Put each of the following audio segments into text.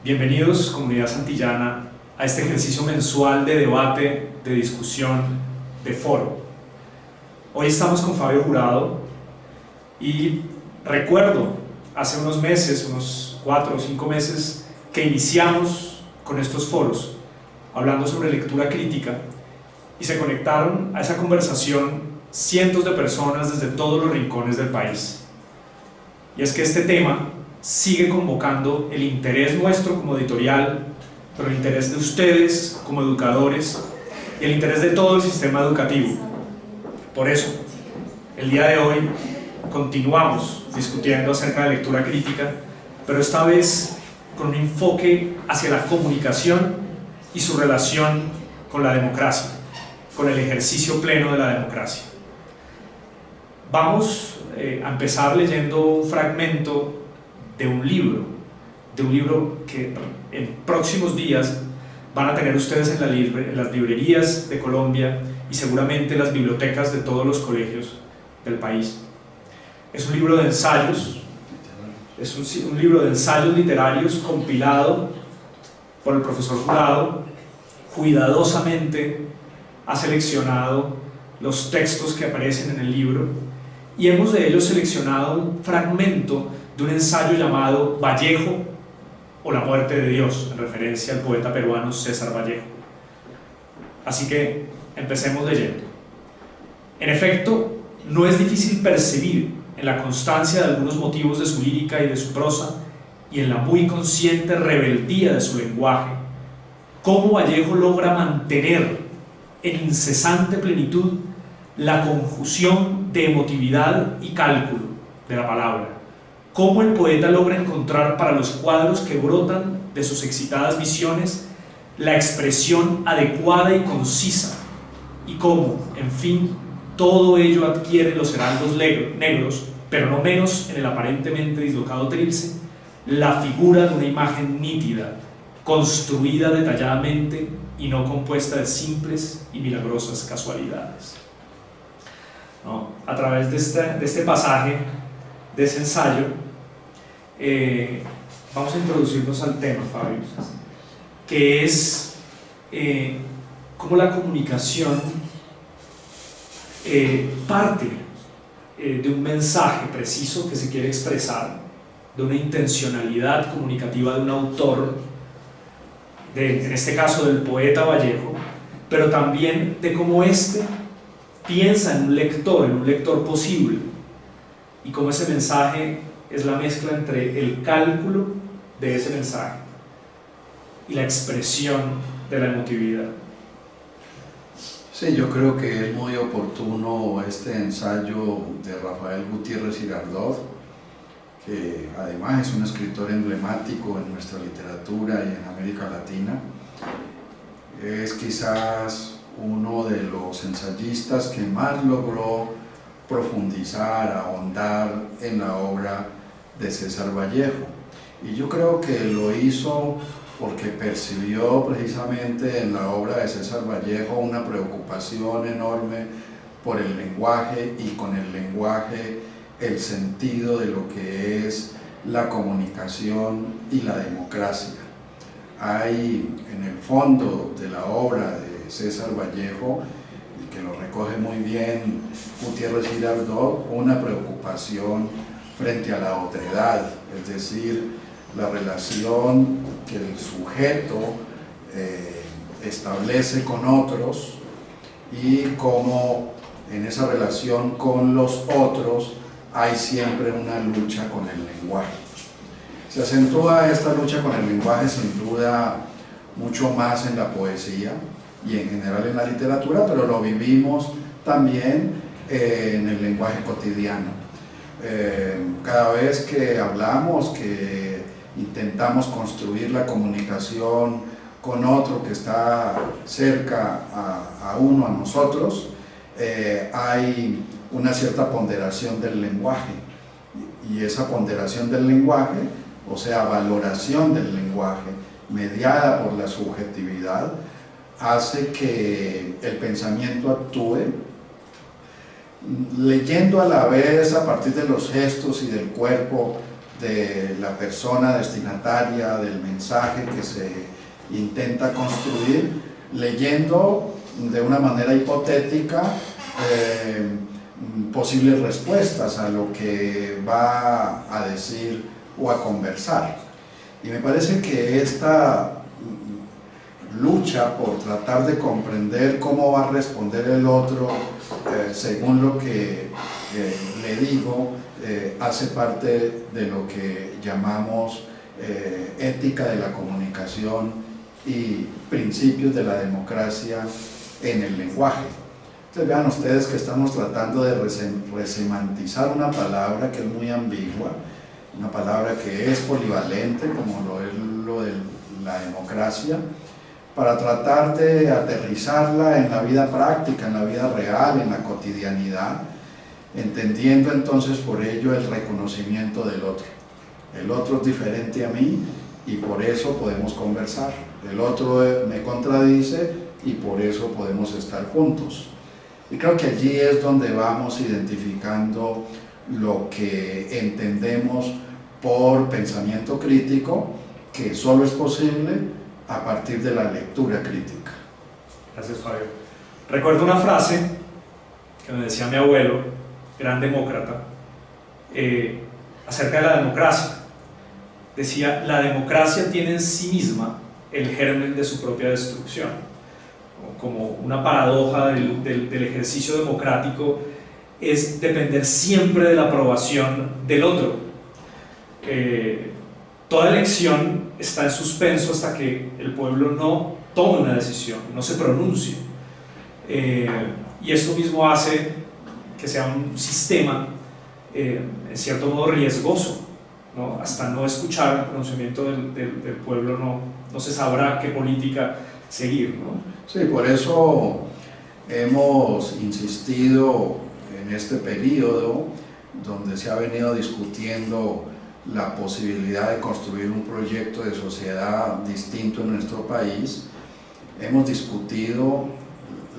Bienvenidos, comunidad santillana, a este ejercicio mensual de debate, de discusión, de foro. Hoy estamos con Fabio Jurado y recuerdo hace unos meses, unos 4 o 5 meses, que iniciamos con estos foros, hablando sobre lectura crítica, y se conectaron a esa conversación cientos de personas desde todos los rincones del país. Y es que este tema sigue convocando el interés nuestro como editorial, pero el interés de ustedes como educadores y el interés de todo el sistema educativo. Por eso, el día de hoy continuamos discutiendo acerca de lectura crítica, pero esta vez con un enfoque hacia la comunicación y su relación con la democracia, con el ejercicio pleno de la democracia. Vamos a empezar leyendo un fragmento de un libro que en próximos días van a tener ustedes en las librerías de Colombia y seguramente en las bibliotecas de todos los colegios del país. Es un libro de ensayos, un libro de ensayos literarios compilado por el profesor Jurado. Cuidadosamente ha seleccionado los textos que aparecen en el libro y hemos de ellos seleccionado un fragmento de un ensayo llamado Vallejo o la muerte de Dios, en referencia al poeta peruano César Vallejo. Así que empecemos leyendo. En efecto, no es difícil percibir en la constancia de algunos motivos de su lírica y de su prosa, y en la muy consciente rebeldía de su lenguaje, cómo Vallejo logra mantener en incesante plenitud la conjunción de emotividad y cálculo de la palabra. Cómo el poeta logra encontrar para los cuadros que brotan de sus excitadas visiones la expresión adecuada y concisa, y cómo, en fin, todo ello adquiere los heraldos negros, pero no menos en el aparentemente dislocado trilce, la figura de una imagen nítida, construida detalladamente y no compuesta de simples y milagrosas casualidades. ¿No? A través de este pasaje, de ese ensayo, vamos a introducirnos al tema, Fabio, que es cómo la comunicación parte de un mensaje preciso que se quiere expresar, de una intencionalidad comunicativa de un autor, en este caso del poeta Vallejo, pero también de cómo éste piensa en un lector posible, y cómo ese mensaje es la mezcla entre el cálculo de ese mensaje y la expresión de la emotividad. Sí, yo creo que es muy oportuno este ensayo de Rafael Gutiérrez Girardot, que además es un escritor emblemático en nuestra literatura y en América Latina. Es quizás uno de los ensayistas que más logró profundizar, ahondar en la obra de César Vallejo, y yo creo que lo hizo porque percibió precisamente en la obra de César Vallejo una preocupación enorme por el lenguaje, y con el lenguaje el sentido de lo que es la comunicación y la democracia. Hay en el fondo de la obra de César Vallejo, y que lo recoge muy bien Gutiérrez Girardot, una preocupación frente a la otredad, es decir, la relación que el sujeto establece con otros, y cómo en esa relación con los otros hay siempre una lucha con el lenguaje. Se acentúa esta lucha con el lenguaje sin duda mucho más en la poesía y en general en la literatura, pero lo vivimos también en el lenguaje cotidiano. Cada vez que hablamos, que intentamos construir la comunicación con otro que está cerca a uno, a nosotros, hay una cierta ponderación del lenguaje, y esa ponderación del lenguaje, o sea, valoración del lenguaje mediada por la subjetividad, hace que el pensamiento actúe leyendo a la vez a partir de los gestos y del cuerpo de la persona destinataria, del mensaje que se intenta construir, leyendo de una manera hipotética posibles respuestas a lo que va a decir o a conversar. Y me parece que esta lucha por tratar de comprender cómo va a responder el otro según lo que le digo, hace parte de lo que llamamos ética de la comunicación y principios de la democracia en el lenguaje. Entonces vean ustedes que estamos tratando de resemantizar una palabra que es muy ambigua, una palabra que es polivalente, como lo es lo de la democracia, para tratar de aterrizarla en la vida práctica, en la vida real, en la cotidianidad, entendiendo entonces por ello el reconocimiento del otro. El otro es diferente a mí y por eso podemos conversar. El otro me contradice y por eso podemos estar juntos. Y creo que allí es donde vamos identificando lo que entendemos por pensamiento crítico, que solo es posible a partir de la lectura crítica. Gracias, Fabio. Recuerdo una frase que me decía mi abuelo, gran demócrata, acerca de la democracia. Decía: la democracia tiene en sí misma el germen de su propia destrucción. Como una paradoja del ejercicio democrático es depender siempre de la aprobación del otro. Toda elección está en suspenso hasta que el pueblo no tome una decisión, no se pronuncie. Y esto mismo hace que sea un sistema, en cierto modo, riesgoso, ¿no? Hasta no escuchar el pronunciamiento del pueblo no se sabrá qué política seguir, ¿no? Sí, por eso hemos insistido en este periodo donde se ha venido discutiendo la posibilidad de construir un proyecto de sociedad distinto en nuestro país. Hemos discutido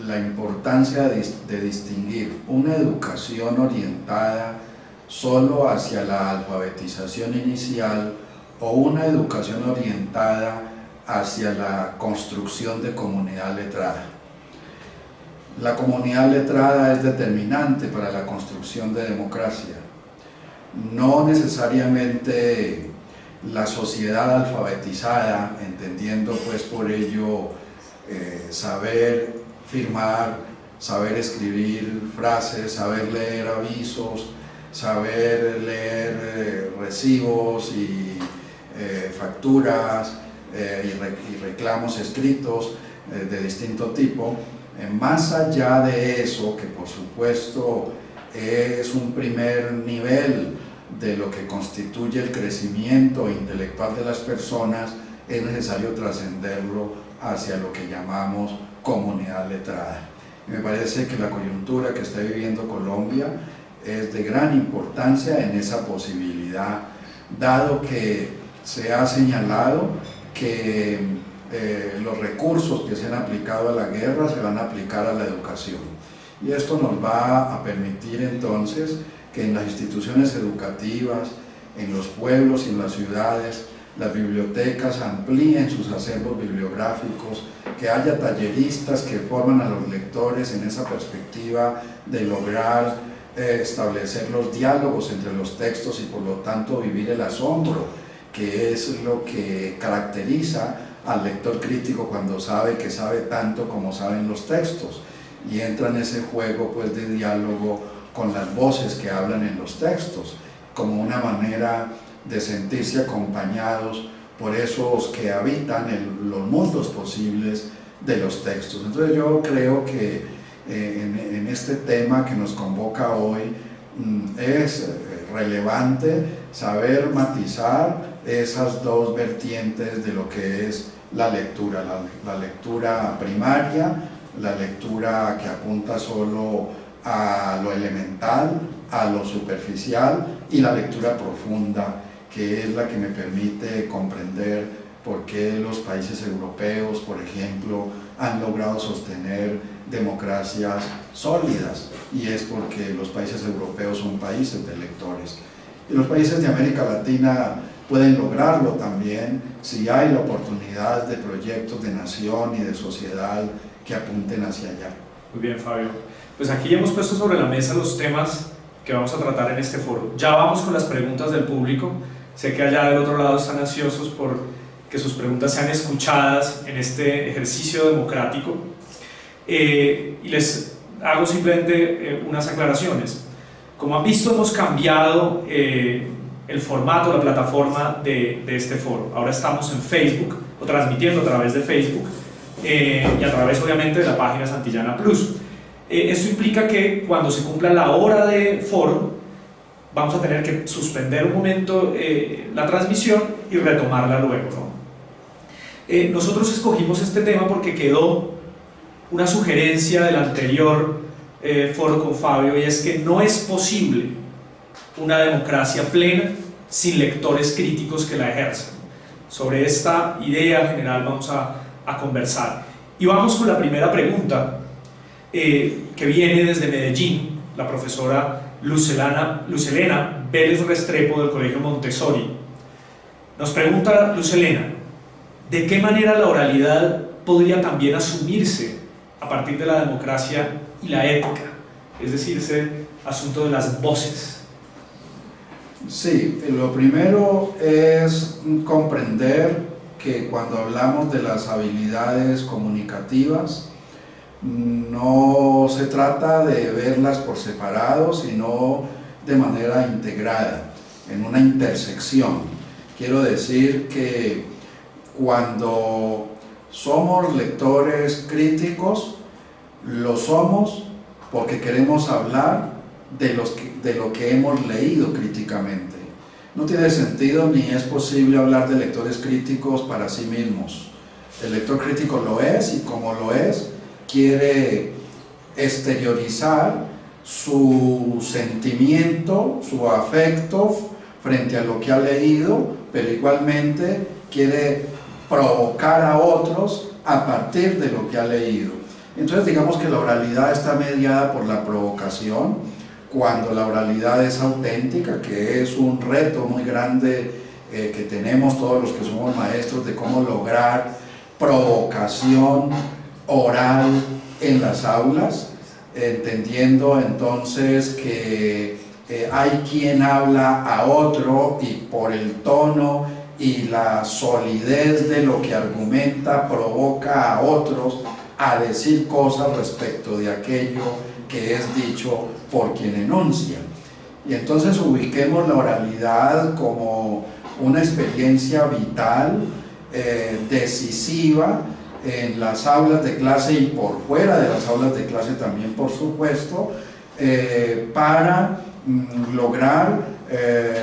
la importancia de distinguir una educación orientada solo hacia la alfabetización inicial o una educación orientada hacia la construcción de comunidad letrada. La comunidad letrada es determinante para la construcción de democracia. No necesariamente la sociedad alfabetizada, entendiendo pues por ello saber firmar, saber escribir frases, saber leer avisos, saber leer recibos y facturas y reclamos escritos de distinto tipo. Más allá de eso, que por supuesto es un primer nivel de lo que constituye el crecimiento intelectual de las personas, es necesario trascenderlo hacia lo que llamamos comunidad letrada. Y me parece que la coyuntura que está viviendo Colombia es de gran importancia en esa posibilidad, dado que se ha señalado que los recursos que se han aplicado a la guerra se van a aplicar a la educación. Y esto nos va a permitir entonces que en las instituciones educativas, en los pueblos y en las ciudades, las bibliotecas amplíen sus acervos bibliográficos, que haya talleristas que forman a los lectores en esa perspectiva de lograr establecer los diálogos entre los textos y por lo tanto vivir el asombro, que es lo que caracteriza al lector crítico cuando sabe que sabe tanto como saben los textos y entra en ese juego pues de diálogo con las voces que hablan en los textos, como una manera de sentirse acompañados por esos que habitan los mundos posibles de los textos. Entonces yo creo que en este tema que nos convoca hoy es relevante saber matizar esas dos vertientes de lo que es la lectura, la lectura primaria, la lectura que apunta solo a lo elemental, a lo superficial, y la lectura profunda, que es la que me permite comprender por qué los países europeos, por ejemplo, han logrado sostener democracias sólidas, y es porque los países europeos son países de lectores. Y los países de América Latina pueden lograrlo también si hay la oportunidad de proyectos de nación y de sociedad que apunten hacia allá. Muy bien, Fabio. Pues aquí hemos puesto sobre la mesa los temas que vamos a tratar en este foro. Ya vamos con las preguntas del público. Sé que allá del otro lado están ansiosos por que sus preguntas sean escuchadas en este ejercicio democrático. Y les hago simplemente unas aclaraciones. Como han visto, hemos cambiado el formato, la plataforma de este foro. Ahora estamos en Facebook, o transmitiendo a través de Facebook, y a través obviamente de la página Santillana Plus. Esto implica que cuando se cumpla la hora de foro, vamos a tener que suspender un momento la transmisión y retomarla luego, ¿no? Nosotros escogimos este tema porque quedó una sugerencia del anterior foro con Fabio, y es que no es posible una democracia plena sin lectores críticos que la ejerzan. Sobre esta idea general vamos a conversar. Y vamos con la primera pregunta, que viene desde Medellín, la profesora Lucelena Vélez Restrepo del Colegio Montessori. Nos pregunta Lucelena, ¿de qué manera la oralidad podría también asumirse a partir de la democracia y la ética? Es decir, ese asunto de las voces. Sí, lo primero es comprender que cuando hablamos de las habilidades comunicativas, no se trata de verlas por separado, sino de manera integrada, en una intersección. Quiero decir que cuando somos lectores críticos, lo somos porque queremos hablar de lo que hemos leído críticamente. No tiene sentido ni es posible hablar de lectores críticos para sí mismos. El lector crítico lo es, y como lo es, quiere exteriorizar su sentimiento, su afecto frente a lo que ha leído, pero igualmente quiere provocar a otros a partir de lo que ha leído. Entonces digamos que la oralidad está mediada por la provocación, cuando la oralidad es auténtica, que es un reto muy grande que tenemos todos los que somos maestros de cómo lograr provocación oral en las aulas, entendiendo entonces que hay quien habla a otro y por el tono y la solidez de lo que argumenta provoca a otros a decir cosas respecto de aquello que es dicho por quien enuncia. Y entonces ubiquemos la oralidad como una experiencia vital, decisiva, en las aulas de clase y por fuera de las aulas de clase también, por supuesto, para lograr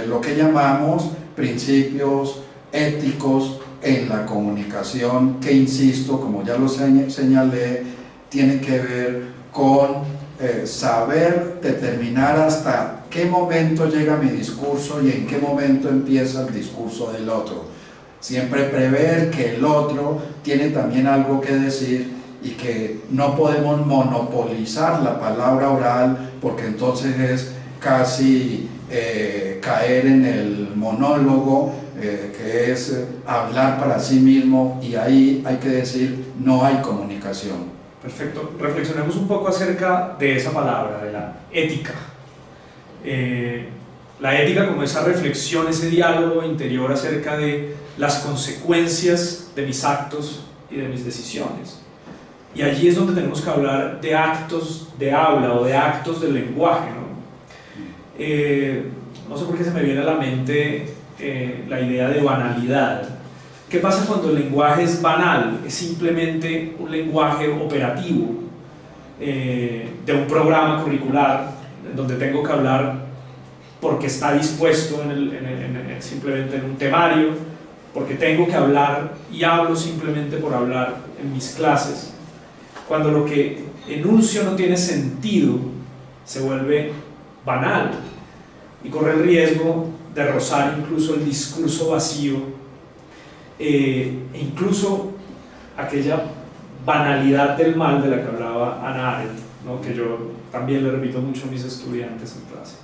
lo que llamamos principios éticos en la comunicación, que insisto, como ya lo señalé, tiene que ver con saber determinar hasta qué momento llega mi discurso y en qué momento empieza el discurso del otro. Siempre prever que el otro tiene también algo que decir y que no podemos monopolizar la palabra oral, porque entonces es casi caer en el monólogo, que es hablar para sí mismo, y ahí hay que decir no hay comunicación. Perfecto. Reflexionemos un poco acerca de esa palabra, de la ética. La ética como esa reflexión, ese diálogo interior acerca de las consecuencias de mis actos y de mis decisiones. Y allí es donde tenemos que hablar de actos de habla o de actos del lenguaje, ¿no? No sé por qué se me viene a la mente la idea de banalidad. ¿Qué pasa cuando el lenguaje es banal? Es simplemente un lenguaje operativo de un programa curricular en donde tengo que hablar porque está dispuesto simplemente en un temario, porque tengo que hablar y hablo simplemente por hablar en mis clases. Cuando lo que enuncio no tiene sentido, se vuelve banal y corre el riesgo de rozar incluso el discurso vacío, e incluso aquella banalidad del mal de la que hablaba Hannah Arendt, ¿no? Que yo también le repito mucho a mis estudiantes en clase.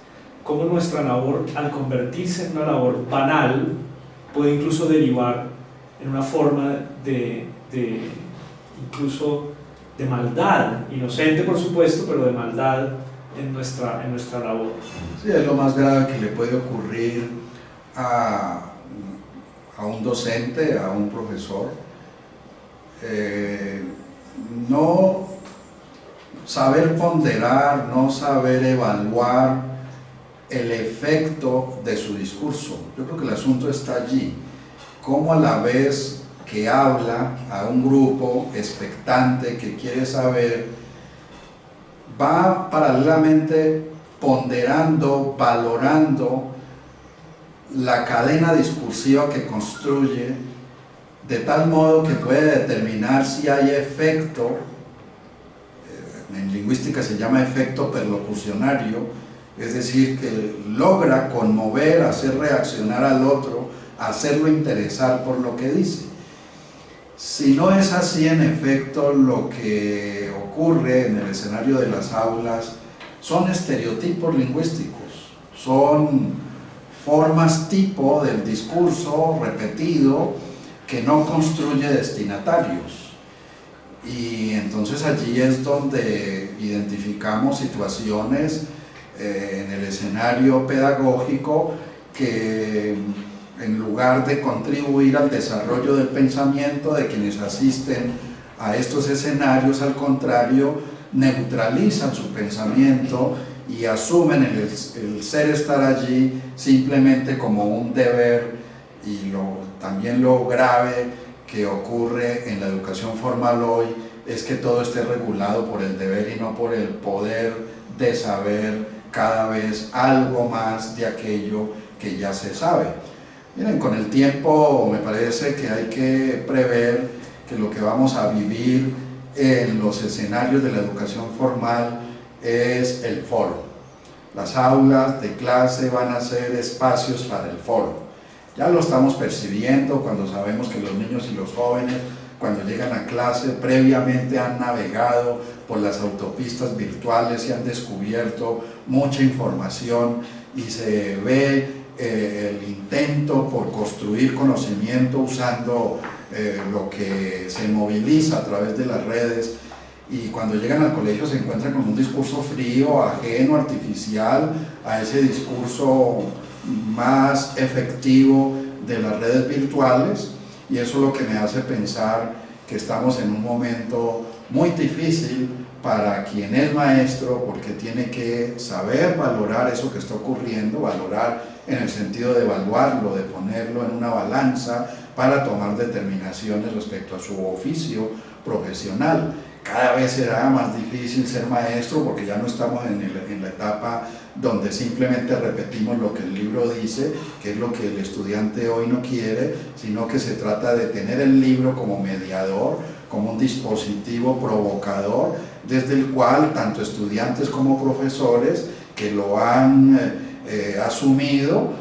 cómo nuestra labor, al convertirse en una labor banal, puede incluso derivar en una forma incluso de maldad, inocente por supuesto, pero de maldad en nuestra labor. Sí, es lo más grave que le puede ocurrir a un docente, a un profesor. No saber ponderar, no saber evaluar el efecto de su discurso. Yo creo que el asunto está allí. Cómo a la vez que habla a un grupo expectante que quiere saber, va paralelamente ponderando, valorando la cadena discursiva que construye, de tal modo que puede determinar si hay efecto, en lingüística se llama efecto perlocucionario, es decir, que logra conmover, hacer reaccionar al otro, hacerlo interesar por lo que dice. Si no es así, en efecto, lo que ocurre en el escenario de las aulas son estereotipos lingüísticos, son formas tipo del discurso repetido que no construye destinatarios. Y entonces allí es donde identificamos situaciones en el escenario pedagógico que, en lugar de contribuir al desarrollo del pensamiento de quienes asisten a estos escenarios, al contrario, neutralizan su pensamiento y asumen el ser estar allí simplemente como un deber. Y también lo grave que ocurre en la educación formal hoy es que todo esté regulado por el deber y no por el poder de saber cada vez algo más de aquello que ya se sabe. Miren, con el tiempo me parece que hay que prever que lo que vamos a vivir en los escenarios de la educación formal es el foro. Las aulas de clase van a ser espacios para el foro. Ya lo estamos percibiendo cuando sabemos que los niños y los jóvenes, cuando llegan a clase, previamente han navegado por las autopistas virtuales y han descubierto mucha información, y se ve el intento por construir conocimiento usando lo que se moviliza a través de las redes, y cuando llegan al colegio se encuentran con un discurso frío, ajeno, artificial a ese discurso más efectivo de las redes virtuales. Y eso es lo que me hace pensar que estamos en un momento muy difícil para quien es maestro, porque tiene que saber valorar eso que está ocurriendo, valorar en el sentido de evaluarlo, de ponerlo en una balanza para tomar determinaciones respecto a su oficio profesional. Cada vez será más difícil ser maestro porque ya no estamos en la etapa donde simplemente repetimos lo que el libro dice, que es lo que el estudiante hoy no quiere, sino que se trata de tener el libro como mediador, como un dispositivo provocador, desde el cual tanto estudiantes como profesores que lo han asumido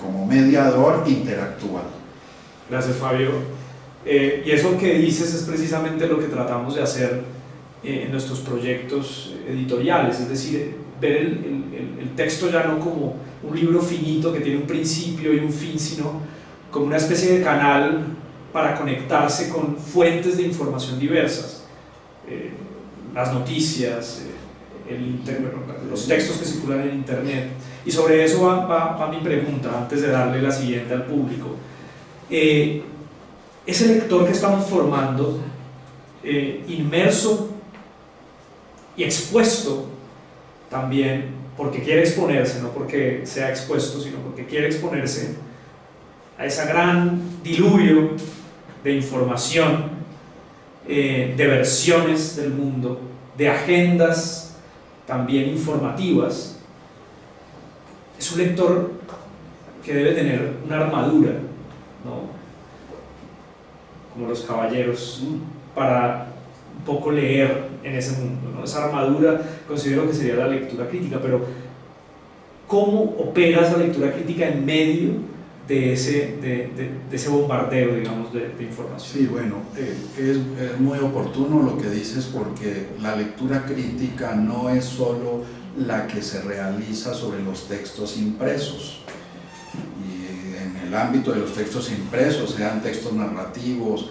como mediador interactúan. Gracias, Fabio. Y eso que dices es precisamente lo que tratamos de hacer en nuestros proyectos editoriales, es decir, ver el texto ya no como un libro finito que tiene un principio y un fin, sino como una especie de canal para conectarse con fuentes de información diversas, las noticias, los textos que circulan en internet. Y sobre eso va mi pregunta, antes de darle la siguiente al público. Ese lector que estamos formando, inmerso y expuesto también, porque quiere exponerse, no porque sea expuesto, sino porque quiere exponerse a ese gran diluvio de información, de versiones del mundo, de agendas también informativas. Es un lector que debe tener una armadura, ¿no? Como los caballeros, para un poco leer en ese mundo, ¿no? Esa armadura considero que sería la lectura crítica, pero ¿cómo opera esa lectura crítica en medio de ese bombardeo, digamos, de información? Sí, bueno, es muy oportuno lo que dices, porque la lectura crítica no es solo la que se realiza sobre los textos impresos. Y en el ámbito de los textos impresos, sean textos narrativos,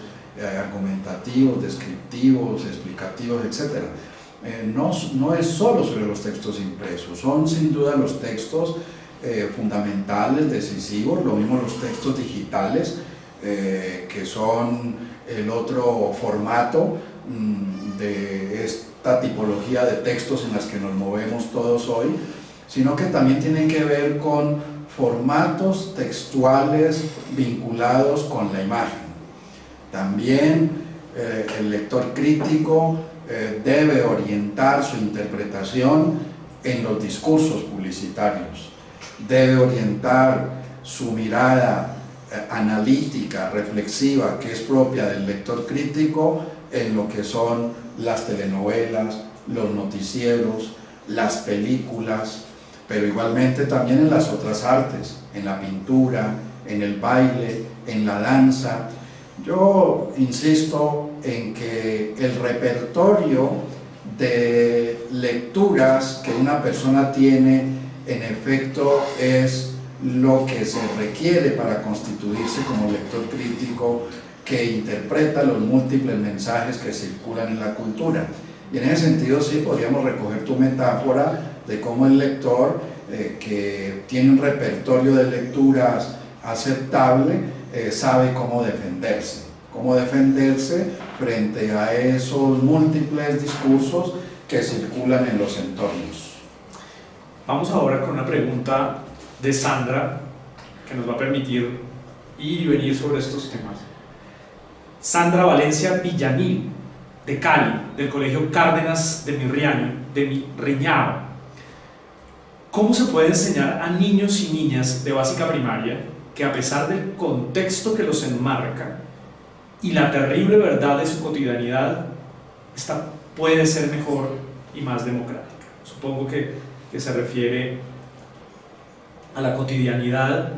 argumentativos, descriptivos, explicativos, etc. No es solo sobre los textos impresos, son sin duda los textos fundamentales, decisivos, lo mismo los textos digitales, que son el otro formato de esta tipología de textos en las que nos movemos todos hoy, sino que también tienen que ver con formatos textuales vinculados con la imagen. También el lector crítico debe orientar su interpretación en los discursos publicitarios, debe orientar su mirada analítica, reflexiva, que es propia del lector crítico, en lo que son las telenovelas, los noticieros, las películas, pero igualmente también en las otras artes, en la pintura, en el baile, en la danza. Yo insisto en que el repertorio de lecturas que una persona tiene, en efecto, es lo que se requiere para constituirse como lector crítico que interpreta los múltiples mensajes que circulan en la cultura. Y en ese sentido sí podríamos recoger tu metáfora de cómo el lector que tiene un repertorio de lecturas aceptable sabe cómo defenderse frente a esos múltiples discursos que circulan en los entornos. Vamos ahora con una pregunta de Sandra que nos va a permitir ir y venir sobre estos temas. Sandra Valencia Villamil, de Cali, del Colegio Cárdenas de Mirriñao. ¿Cómo se puede enseñar a niños y niñas de básica primaria que, a pesar del contexto que los enmarca y la terrible verdad de su cotidianidad, esta puede ser mejor y más democrática? Supongo que se refiere a la cotidianidad,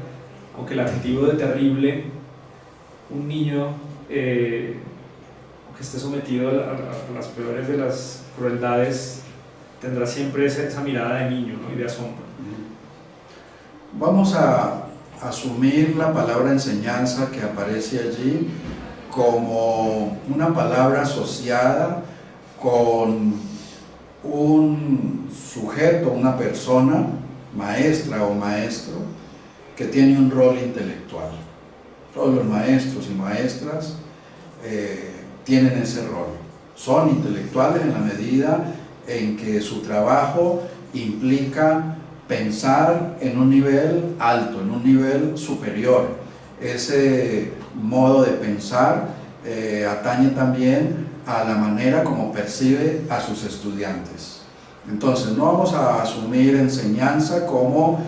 aunque el adjetivo de terrible, un niño que esté sometido a las peores de las crueldades tendrá siempre esa mirada de niño, ¿no? Y de asombro. Vamos a asumir la palabra enseñanza que aparece allí como una palabra asociada con un sujeto, una persona, maestra o maestro, que tiene un rol intelectual. Todos los maestros y maestras tienen ese rol. Son intelectuales en la medida en que su trabajo implica pensar en un nivel alto, en un nivel superior. Ese modo de pensar atañe también a la manera como percibe a sus estudiantes. Entonces, no vamos a asumir enseñanza como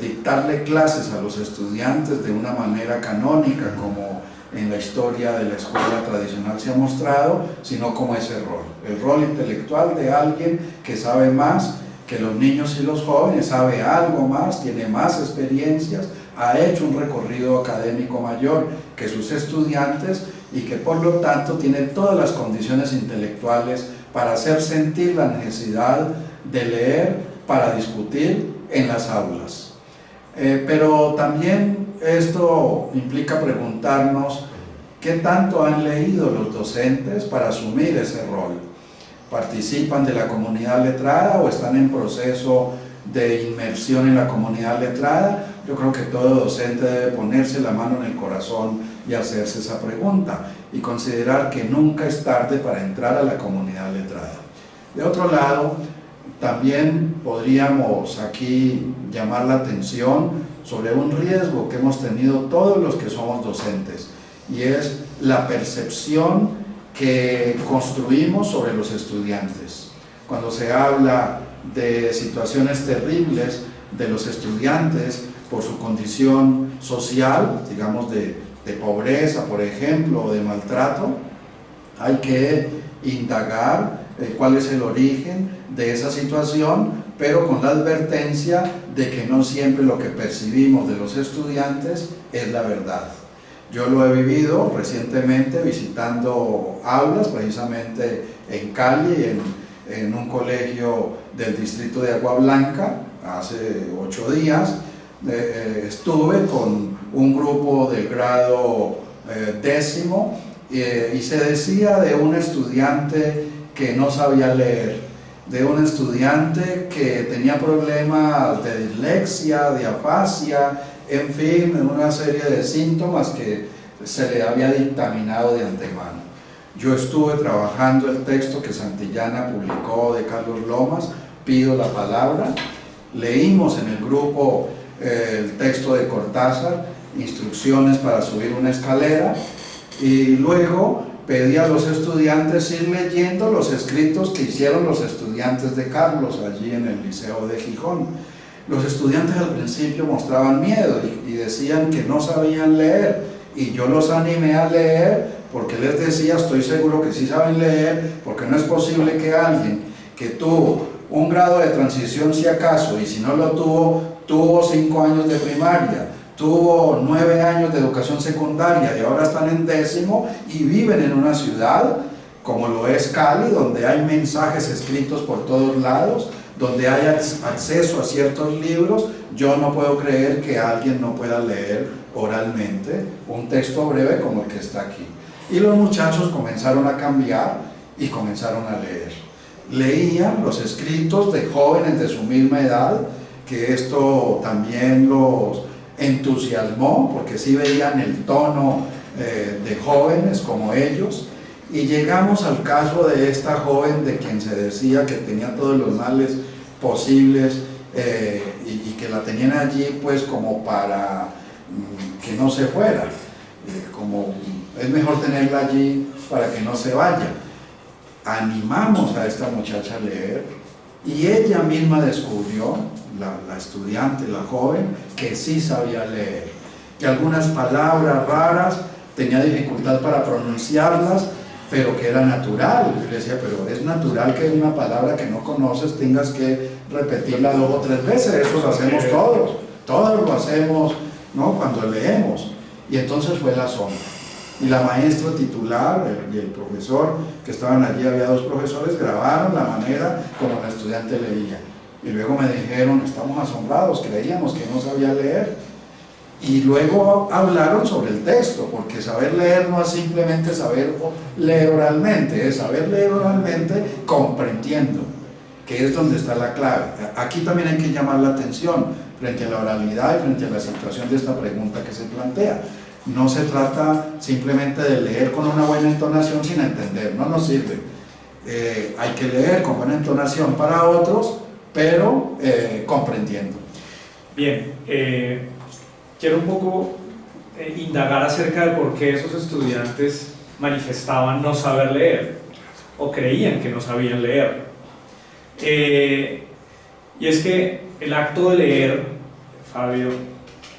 dictarle clases a los estudiantes de una manera canónica, como en la historia de la escuela tradicional se ha mostrado, sino como ese rol, el rol intelectual de alguien que sabe más que los niños y los jóvenes, sabe algo más, tiene más experiencias, ha hecho un recorrido académico mayor que sus estudiantes y que por lo tanto tiene todas las condiciones intelectuales para hacer sentir la necesidad de leer, para discutir en las aulas. Pero también esto implica preguntarnos qué tanto han leído los docentes para asumir ese rol. ¿Participan de la comunidad letrada o están en proceso de inmersión en la comunidad letrada? Yo creo que todo docente debe ponerse la mano en el corazón y hacerse esa pregunta y considerar que nunca es tarde para entrar a la comunidad letrada. De otro lado, también podríamos aquí llamar la atención sobre un riesgo que hemos tenido todos los que somos docentes, y es la percepción que construimos sobre los estudiantes. Cuando se habla de situaciones terribles de los estudiantes por su condición social, digamos de pobreza, por ejemplo, o de maltrato, hay que indagar cuál es el origen de esa situación, pero con la advertencia de que no siempre lo que percibimos de los estudiantes es la verdad. Yo lo he vivido recientemente visitando aulas, precisamente en Cali, en un colegio del distrito de Agua Blanca hace 8 días. Estuve con un grupo del grado 10º y se decía de un estudiante que no sabía leer, de un estudiante que tenía problemas de dislexia, de afasia, en fin, una serie de síntomas que se le había dictaminado de antemano. Yo estuve trabajando el texto que Santillana publicó de Carlos Lomas, Pido la palabra. Leímos en el grupo el texto de Cortázar, Instrucciones para subir una escalera, y luego pedí a los estudiantes ir leyendo los escritos que hicieron los estudiantes de Carlos allí en el Liceo de Gijón. Los estudiantes al principio mostraban miedo y decían que no sabían leer, y yo los animé a leer porque les decía, estoy seguro que sí saben leer, porque no es posible que alguien que tuvo un grado de transición si acaso, y si no lo tuvo 5 años de primaria, tuvo 9 años de educación secundaria y ahora están en 10º y viven en una ciudad como lo es Cali, donde hay mensajes escritos por todos lados, donde hay acceso a ciertos libros. Yo no puedo creer que alguien no pueda leer oralmente un texto breve como el que está aquí. Y los muchachos comenzaron a cambiar y comenzaron a leer. Leían los escritos de jóvenes de su misma edad, que esto también los entusiasmó, porque sí veían el tono de jóvenes como ellos. Y llegamos al caso de esta joven de quien se decía que tenía todos los males posibles y que la tenían allí pues como para que no se fuera, como es mejor tenerla allí para que no se vaya. Animamos a esta muchacha a leer y ella misma descubrió, la estudiante, la joven, que sí sabía leer, que algunas palabras raras tenía dificultad para pronunciarlas, pero que era natural. Yo le decía, pero es natural que una palabra que no conoces tengas que repetirla 2 o 3 veces, eso lo hacemos todos lo hacemos, ¿no?, cuando leemos. Y entonces fue el asombro. Y la maestra titular y el profesor que estaban allí, había 2 profesores, grabaron la manera como la estudiante leía. Y luego me dijeron, estamos asombrados, creíamos que no sabía leer. Y luego hablaron sobre el texto, porque saber leer no es simplemente saber leer oralmente, es saber leer oralmente comprendiendo, que es donde está la clave. Aquí también hay que llamar la atención frente a la oralidad y frente a la situación de esta pregunta que se plantea. No se trata simplemente de leer con una buena entonación sin entender, no nos sirve. Hay que leer con buena entonación para otros, pero comprendiendo. Bien, quiero un poco indagar acerca de por qué esos estudiantes manifestaban no saber leer o creían que no sabían leer. Y es que el acto de leer, Fabio,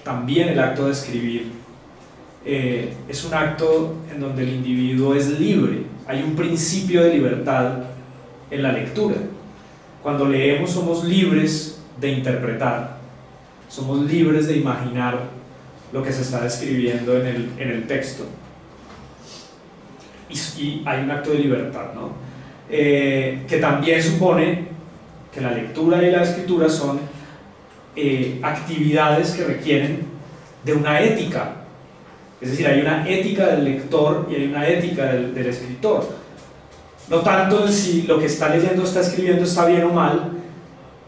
también el acto de escribir, es un acto en donde el individuo es libre. Hay un principio de libertad en la lectura. Cuando leemos somos libres de interpretar, somos libres de imaginar lo que se está describiendo en el texto. Y hay un acto de libertad, ¿no? Que también supone que la lectura y la escritura son actividades que requieren de una ética. Es decir, hay una ética del lector y hay una ética del escritor. No tanto en si lo que está leyendo, está escribiendo, está bien o mal,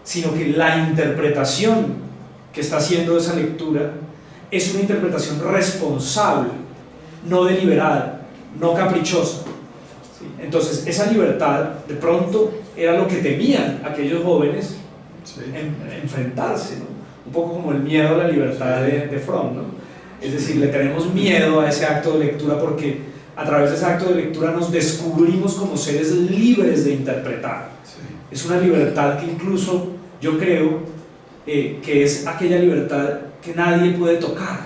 sino que la interpretación que está haciendo esa lectura es una interpretación responsable, no deliberada, no caprichosa. ¿Sí? Entonces, esa libertad, de pronto, era lo que temían aquellos jóvenes, sí, enfrentarse, ¿no? Un poco como el miedo a la libertad de Fromm, ¿no? Es decir, le tenemos miedo a ese acto de lectura porque a través de ese acto de lectura nos descubrimos como seres libres de interpretar. Sí. Es una libertad que incluso yo creo que es aquella libertad que nadie puede tocar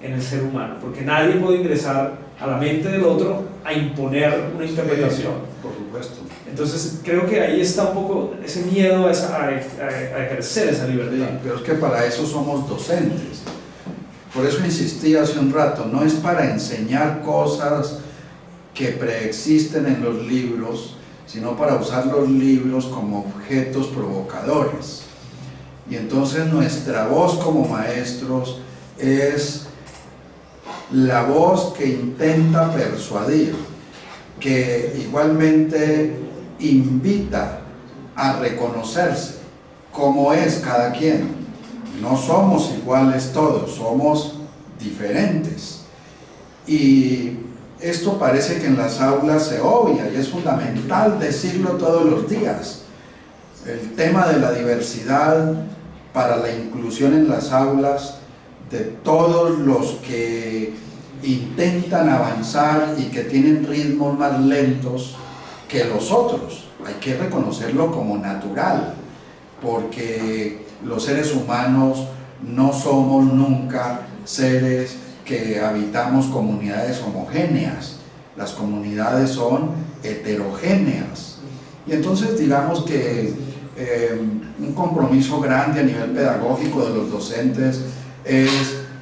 en el ser humano, porque nadie puede ingresar a la mente del otro a imponer una interpretación. Sí, por supuesto. Entonces creo que ahí está un poco ese miedo a ejercer esa libertad. Sí, pero es que para eso somos docentes. Por eso insistí hace un rato, no es para enseñar cosas que preexisten en los libros, sino para usar los libros como objetos provocadores. Y entonces nuestra voz como maestros es la voz que intenta persuadir, que igualmente invita a reconocerse como es cada quien. No somos iguales todos, somos diferentes. Y esto parece que en las aulas se obvia y es fundamental decirlo todos los días. El tema de la diversidad para la inclusión en las aulas de todos los que intentan avanzar y que tienen ritmos más lentos que los otros. Hay que reconocerlo como natural, porque los seres humanos no somos nunca seres que habitamos comunidades homogéneas. Las comunidades son heterogéneas. Y entonces digamos que un compromiso grande a nivel pedagógico de los docentes es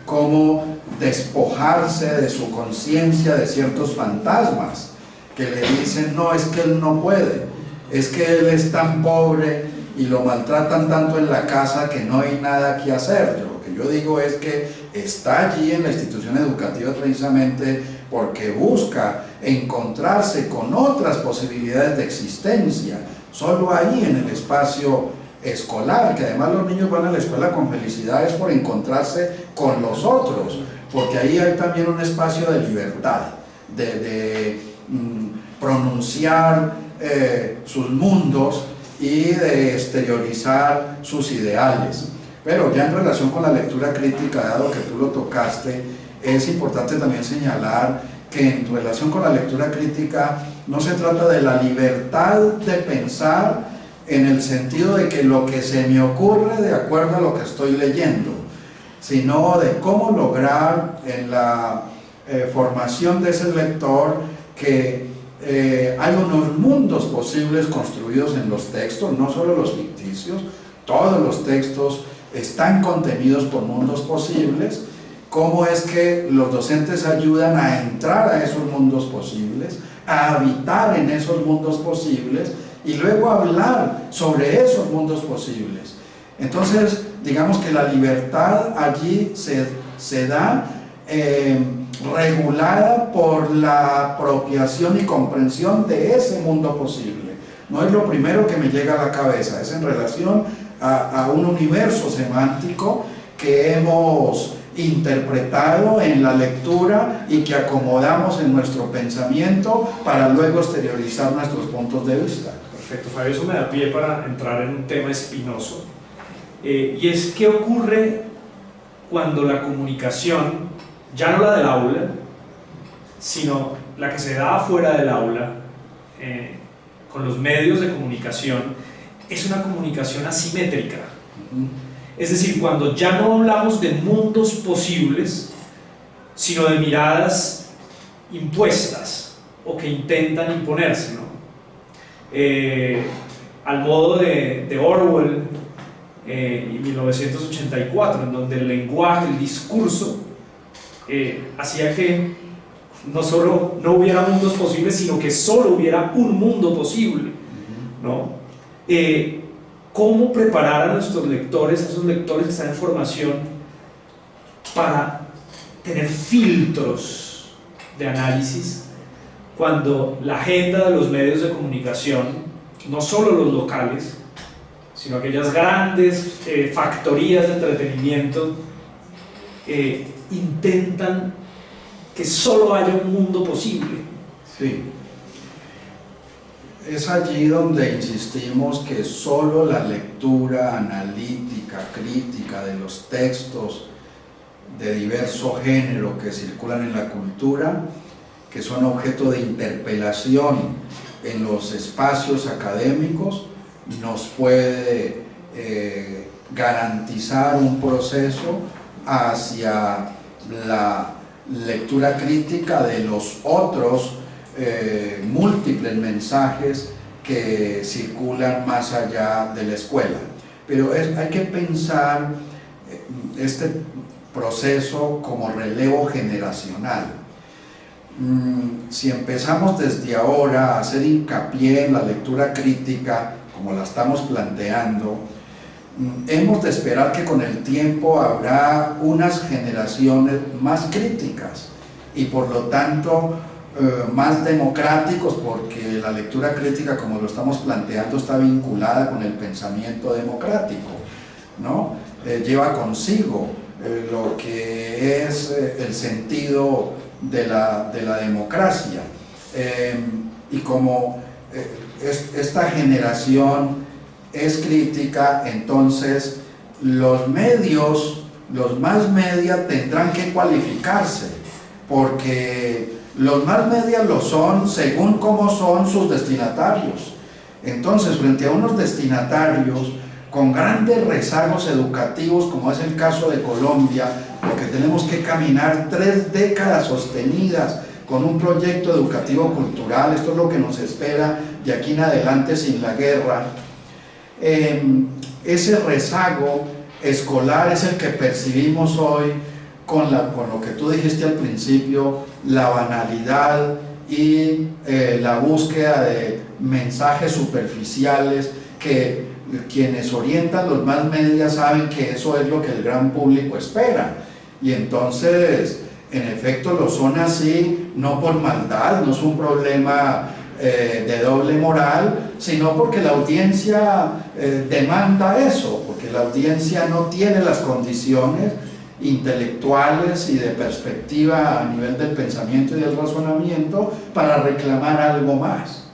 cómo despojarse de su conciencia de ciertos fantasmas que le dicen, no, es que él no puede, es que él es tan pobre y lo maltratan tanto en la casa que no hay nada que hacer. Lo que yo digo es que está allí en la institución educativa precisamente porque busca encontrarse con otras posibilidades de existencia, solo ahí en el espacio escolar, que además los niños van a la escuela con felicidades por encontrarse con los otros, porque ahí hay también un espacio de libertad, de pronunciar sus mundos y de exteriorizar sus ideales. Pero ya en relación con la lectura crítica, dado que tú lo tocaste, es importante también señalar que en relación con la lectura crítica no se trata de la libertad de pensar en el sentido de que lo que se me ocurre de acuerdo a lo que estoy leyendo, sino de cómo lograr en la formación de ese lector que hay unos mundos posibles construidos en los textos, no solo los ficticios, todos los textos están contenidos por mundos posibles. Cómo es que los docentes ayudan a entrar a esos mundos posibles, a habitar en esos mundos posibles y luego hablar sobre esos mundos posibles. Entonces, digamos que la libertad allí se da regulada por la apropiación y comprensión de ese mundo posible. No es lo primero que me llega a la cabeza, es en relación a un universo semántico que hemos interpretado en la lectura y que acomodamos en nuestro pensamiento para luego exteriorizar nuestros puntos de vista. Perfecto, Fabio, eso me da pie para entrar en un tema espinoso. Y es qué ocurre cuando la comunicación, ya no la del aula, sino la que se da afuera del aula, con los medios de comunicación, es una comunicación asimétrica. Es decir, cuando ya no hablamos de mundos posibles, sino de miradas impuestas o que intentan imponerse, ¿no? Al modo de Orwell y 1984, en donde el lenguaje, el discurso, hacía que no solo no hubiera mundos posibles, sino que solo hubiera un mundo posible, ¿no? ¿Cómo preparar a nuestros lectores, a esos lectores que están en formación, para tener filtros de análisis cuando la agenda de los medios de comunicación, no solo los locales, sino aquellas grandes factorías de entretenimiento, intentan que solo haya un mundo posible? Sí. Es allí donde insistimos que solo la lectura analítica, crítica de los textos de diverso género que circulan en la cultura, que son objeto de interpelación en los espacios académicos, nos puede garantizar un proceso hacia la lectura crítica de los otros múltiples mensajes que circulan más allá de la escuela. Pero hay que pensar este proceso como relevo generacional. Si empezamos desde ahora a hacer hincapié en la lectura crítica, como la estamos planteando, hemos de esperar que con el tiempo habrá unas generaciones más críticas y por lo tanto más democráticos, porque la lectura crítica, como lo estamos planteando, está vinculada con el pensamiento democrático, ¿no? Lleva consigo lo que es el sentido de la democracia, y como esta generación es crítica, entonces los medios, los más media, tendrán que cualificarse, porque los más media lo son según cómo son sus destinatarios. Entonces, frente a unos destinatarios con grandes rezagos educativos, como es el caso de Colombia, porque tenemos que caminar 3 décadas sostenidas con un proyecto educativo cultural, esto es lo que nos espera de aquí en adelante sin la guerra. Ese rezago escolar es el que percibimos hoy con lo que tú dijiste al principio, la banalidad y la búsqueda de mensajes superficiales que quienes orientan los más medios saben que eso es lo que el gran público espera, y entonces en efecto lo son así, no por maldad, no es un problema de doble moral, sino porque la audiencia demanda eso, porque la audiencia no tiene las condiciones intelectuales y de perspectiva a nivel del pensamiento y del razonamiento para reclamar algo más.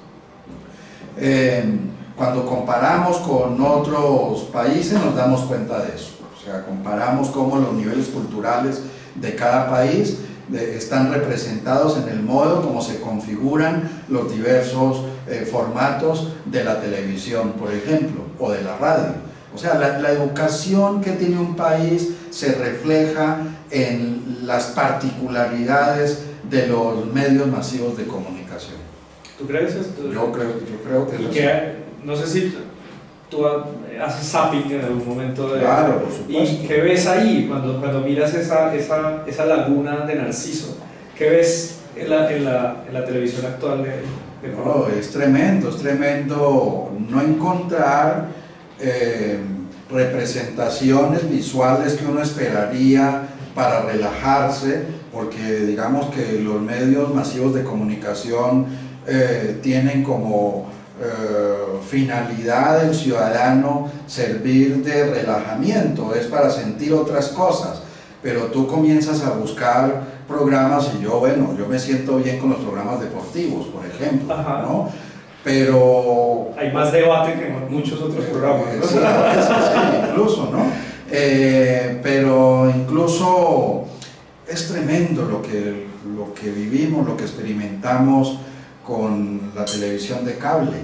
Cuando comparamos con otros países nos damos cuenta de eso, o sea, comparamos cómo los niveles culturales de cada país están representados en el modo como se configuran los diversos formatos de la televisión, por ejemplo, o de la radio. O sea, la educación que tiene un país se refleja en las particularidades de los medios masivos de comunicación. ¿Tú crees esto? Yo creo que es así. No sé si tú haces zapping en algún momento de... Claro, por supuesto. ¿Y qué ves ahí cuando miras esa laguna de Narciso? ¿Qué ves en la televisión actual de Colombia? No, es tremendo no encontrar representaciones visuales que uno esperaría para relajarse, porque digamos que los medios masivos de comunicación tienen como finalidad del ciudadano servir de relajamiento, es para sentir otras cosas, pero tú comienzas a buscar programas y yo me siento bien con los programas deportivos, por ejemplo, ¿no? Pero hay más debate que en muchos otros programas, ¿no? Sí, incluso, ¿no? Pero incluso es tremendo lo que vivimos, lo que experimentamos con la televisión de cable,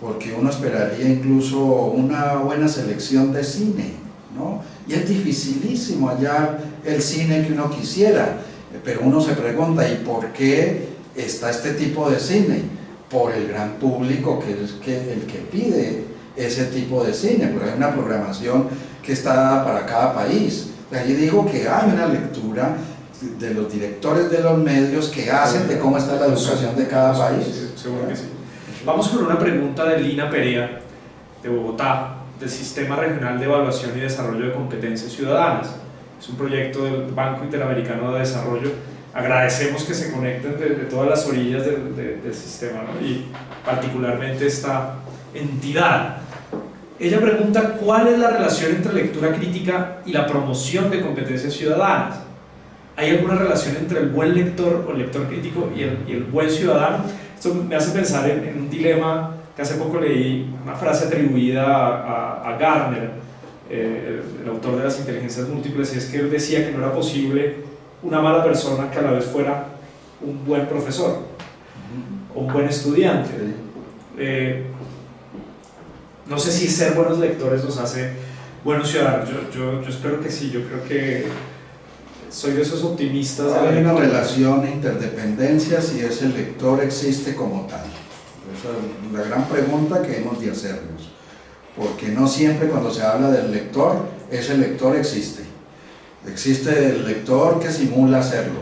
porque uno esperaría incluso una buena selección de cine, ¿no? Y es dificilísimo hallar el cine que uno quisiera, pero uno se pregunta, ¿y por qué está este tipo de cine? Por el gran público que es el que pide ese tipo de cine, porque hay una programación que está dada para cada país. Allí digo que hay una lectura de los directores de los medios que hacen de cómo está la educación de cada país. Seguro que sí. Vamos con una pregunta de Lina Perea, de Bogotá, del Sistema Regional de Evaluación y Desarrollo de Competencias Ciudadanas. Es un proyecto del Banco Interamericano de Desarrollo. Agradecemos que se conecten de todas las orillas del sistema, ¿no? Y particularmente esta entidad. Ella pregunta: ¿cuál es la relación entre lectura crítica y la promoción de competencias ciudadanas? ¿Hay alguna relación entre el buen lector o lector crítico y el buen ciudadano? Esto me hace pensar en un dilema que hace poco leí, una frase atribuida a Gardner, el autor de las inteligencias múltiples, y es que él decía que no era posible una mala persona que a la vez fuera un buen profesor o un buen estudiante. No sé si ser buenos lectores nos hace buenos ciudadanos. Yo espero que sí. Yo creo que soy de esos optimistas. Hay una relación de interdependencia si ese lector existe como tal. Esa es la gran pregunta que hemos de hacernos, porque no siempre cuando se habla del lector, ese lector existe. Existe el lector que simula serlo,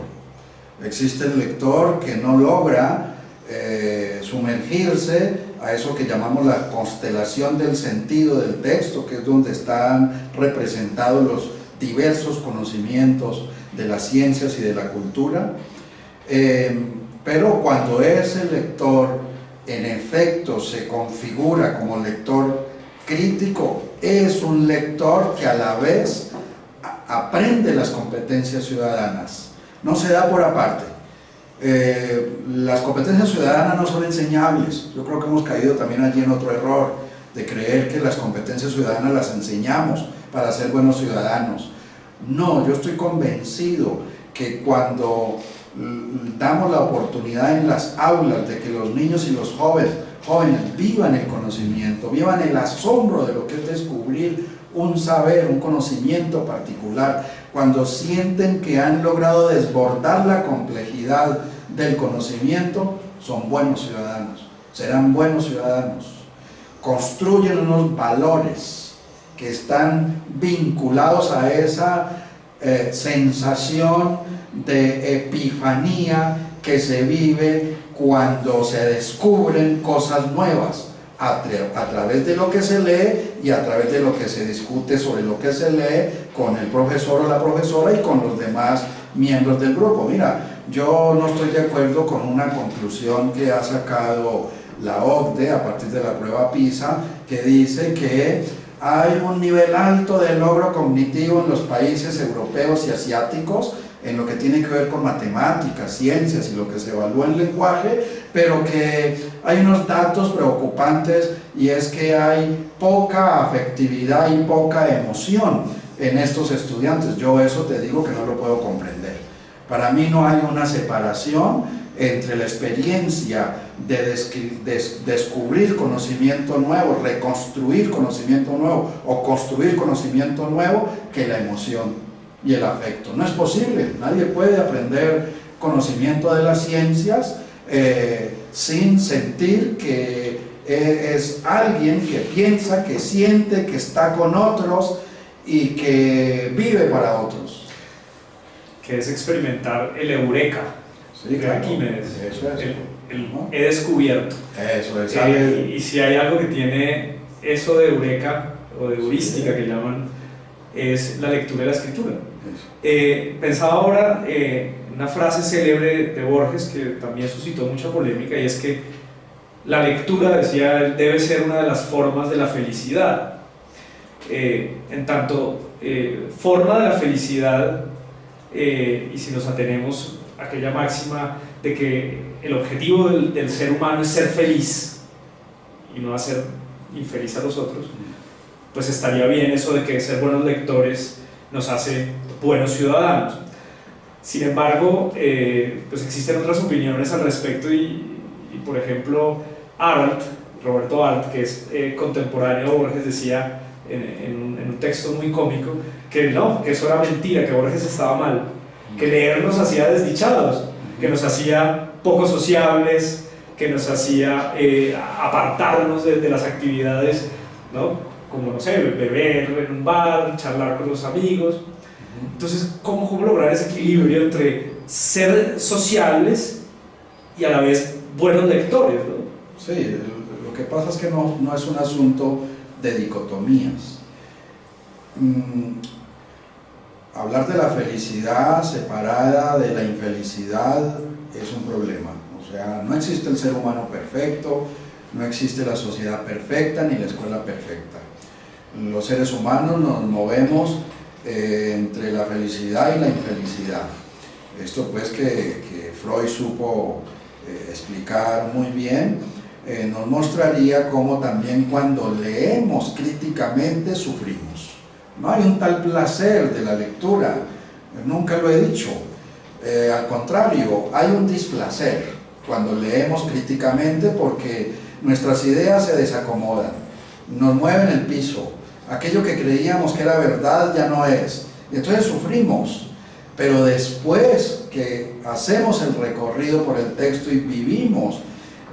Existe el lector que no logra sumergirse a eso que llamamos la constelación del sentido del texto, que es donde están representados los diversos conocimientos de las ciencias y de la cultura. Pero cuando ese lector en efecto se configura como lector crítico, es un lector que a la vez aprende las competencias ciudadanas, no se da por aparte. Las competencias ciudadanas no son enseñables. Yo creo que hemos caído también allí en otro error de creer que las competencias ciudadanas las enseñamos para ser buenos ciudadanos. No, yo estoy convencido que cuando damos la oportunidad en las aulas de que los niños y los jóvenes vivan el conocimiento, vivan el asombro de lo que es descubrir un saber, un conocimiento particular, cuando sienten que han logrado desbordar la complejidad del conocimiento, son buenos ciudadanos, serán buenos ciudadanos, construyen unos valores que están vinculados a esa sensación de epifanía que se vive cuando se descubren cosas nuevas a través de lo que se lee y a través de lo que se discute sobre lo que se lee con el profesor o la profesora y con los demás miembros del grupo. Mira, yo no estoy de acuerdo con una conclusión que ha sacado la OCDE a partir de la prueba PISA, que dice que hay un nivel alto de logro cognitivo en los países europeos y asiáticos en lo que tiene que ver con matemáticas, ciencias y lo que se evalúa en lenguaje, pero que hay unos datos preocupantes, y es que hay poca afectividad y poca emoción en estos estudiantes. Yo eso te digo que no lo puedo comprender. Para mí no hay una separación entre la experiencia de descubrir conocimiento nuevo, reconstruir conocimiento nuevo o construir conocimiento nuevo, que la emoción y el afecto. No es posible, nadie puede aprender conocimiento de las ciencias sin sentir que es alguien que piensa, que siente, que está con otros y que vive para otros. Que es experimentar el eureka. Sí, claro. Arquímedes. Eso es. ¿No? He descubierto. Eso es. Y si hay algo que tiene eso de eureka o de heurística, sí, que llaman, es la lectura y la escritura. Pensaba ahora en una frase célebre de Borges que también suscitó mucha polémica, y es que la lectura, decía él, debe ser una de las formas de la felicidad. En tanto forma de la felicidad, y si nos atenemos a aquella máxima de que el objetivo del ser humano es ser feliz y no hacer infeliz a los otros, pues estaría bien eso de que ser buenos lectores nos hace buenos ciudadanos. Sin embargo, pues existen otras opiniones al respecto, y por ejemplo Roberto Arlt, que es contemporáneo de Borges, decía en un texto muy cómico que no, que eso era mentira, que Borges estaba mal, que leer nos hacía desdichados, que nos hacía poco sociables, que nos hacía apartarnos de las actividades, ¿no? Como, no sé, beber en un bar, charlar con los amigos. Entonces, ¿cómo lograr ese equilibrio entre ser sociables y a la vez buenos lectores, ¿no? Sí, lo que pasa es que no es un asunto de dicotomías. Hablar de la felicidad separada de la infelicidad es un problema. O sea, no existe el ser humano perfecto, no existe la sociedad perfecta ni la escuela perfecta. Los seres humanos nos movemos entre la felicidad y la infelicidad. Esto pues que Freud supo explicar muy bien, nos mostraría cómo también cuando leemos críticamente sufrimos. No hay un tal placer de la lectura, nunca lo he dicho, al contrario, hay un displacer cuando leemos críticamente, porque nuestras ideas se desacomodan, nos mueven el piso, aquello que creíamos que era verdad ya no es, y entonces sufrimos. Pero después que hacemos el recorrido por el texto y vivimos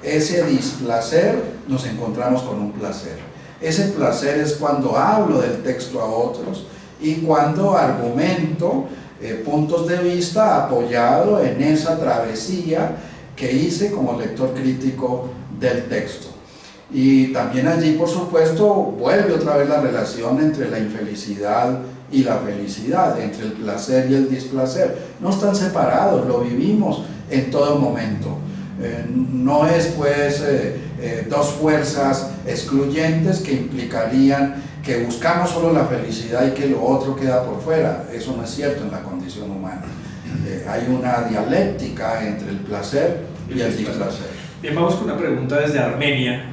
ese displacer, nos encontramos con un placer. Ese placer es cuando hablo del texto a otros y cuando argumento puntos de vista apoyado en esa travesía que hice como lector crítico del texto. Y también allí, por supuesto, vuelve otra vez la relación entre la infelicidad y la felicidad, entre el placer y el displacer. No están separados, lo vivimos en todo momento. No es pues dos fuerzas excluyentes que implicarían que buscamos solo la felicidad y que lo otro queda por fuera. Eso no es cierto en la condición humana. Hay una dialéctica entre el placer y el displacer. Bien, vamos con una pregunta desde Armenia,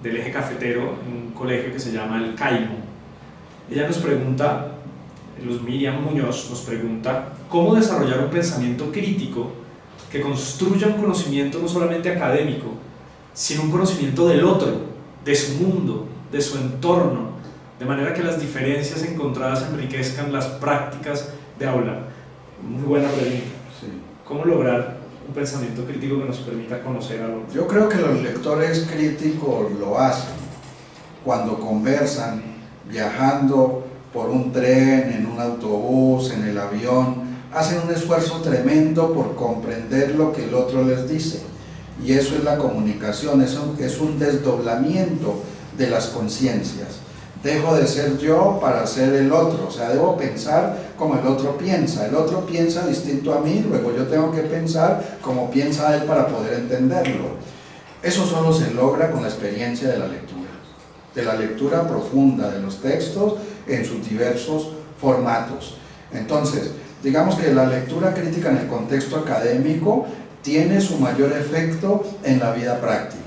del eje cafetero, en un colegio que se llama El Caimo. Ella nos pregunta, Luz Miriam Muñoz nos pregunta, ¿cómo desarrollar un pensamiento crítico que construya un conocimiento no solamente académico, sino un conocimiento del otro, de su mundo, de su entorno, de manera que las diferencias encontradas enriquezcan las prácticas de aula? Muy buena pregunta. Sí. ¿Cómo lograr un pensamiento crítico que nos permita conocer al otro? Yo creo que los lectores críticos lo hacen cuando conversan, viajando por un tren, en un autobús, en el avión, hacen un esfuerzo tremendo por comprender lo que el otro les dice. Y eso es la comunicación, eso es un desdoblamiento de las conciencias. Dejo de ser yo para ser el otro, o sea, debo pensar como el otro piensa distinto a mí, luego yo tengo que pensar como piensa él para poder entenderlo. Eso solo se logra con la experiencia de la lectura profunda de los textos en sus diversos formatos. Entonces, digamos que la lectura crítica en el contexto académico tiene su mayor efecto en la vida práctica.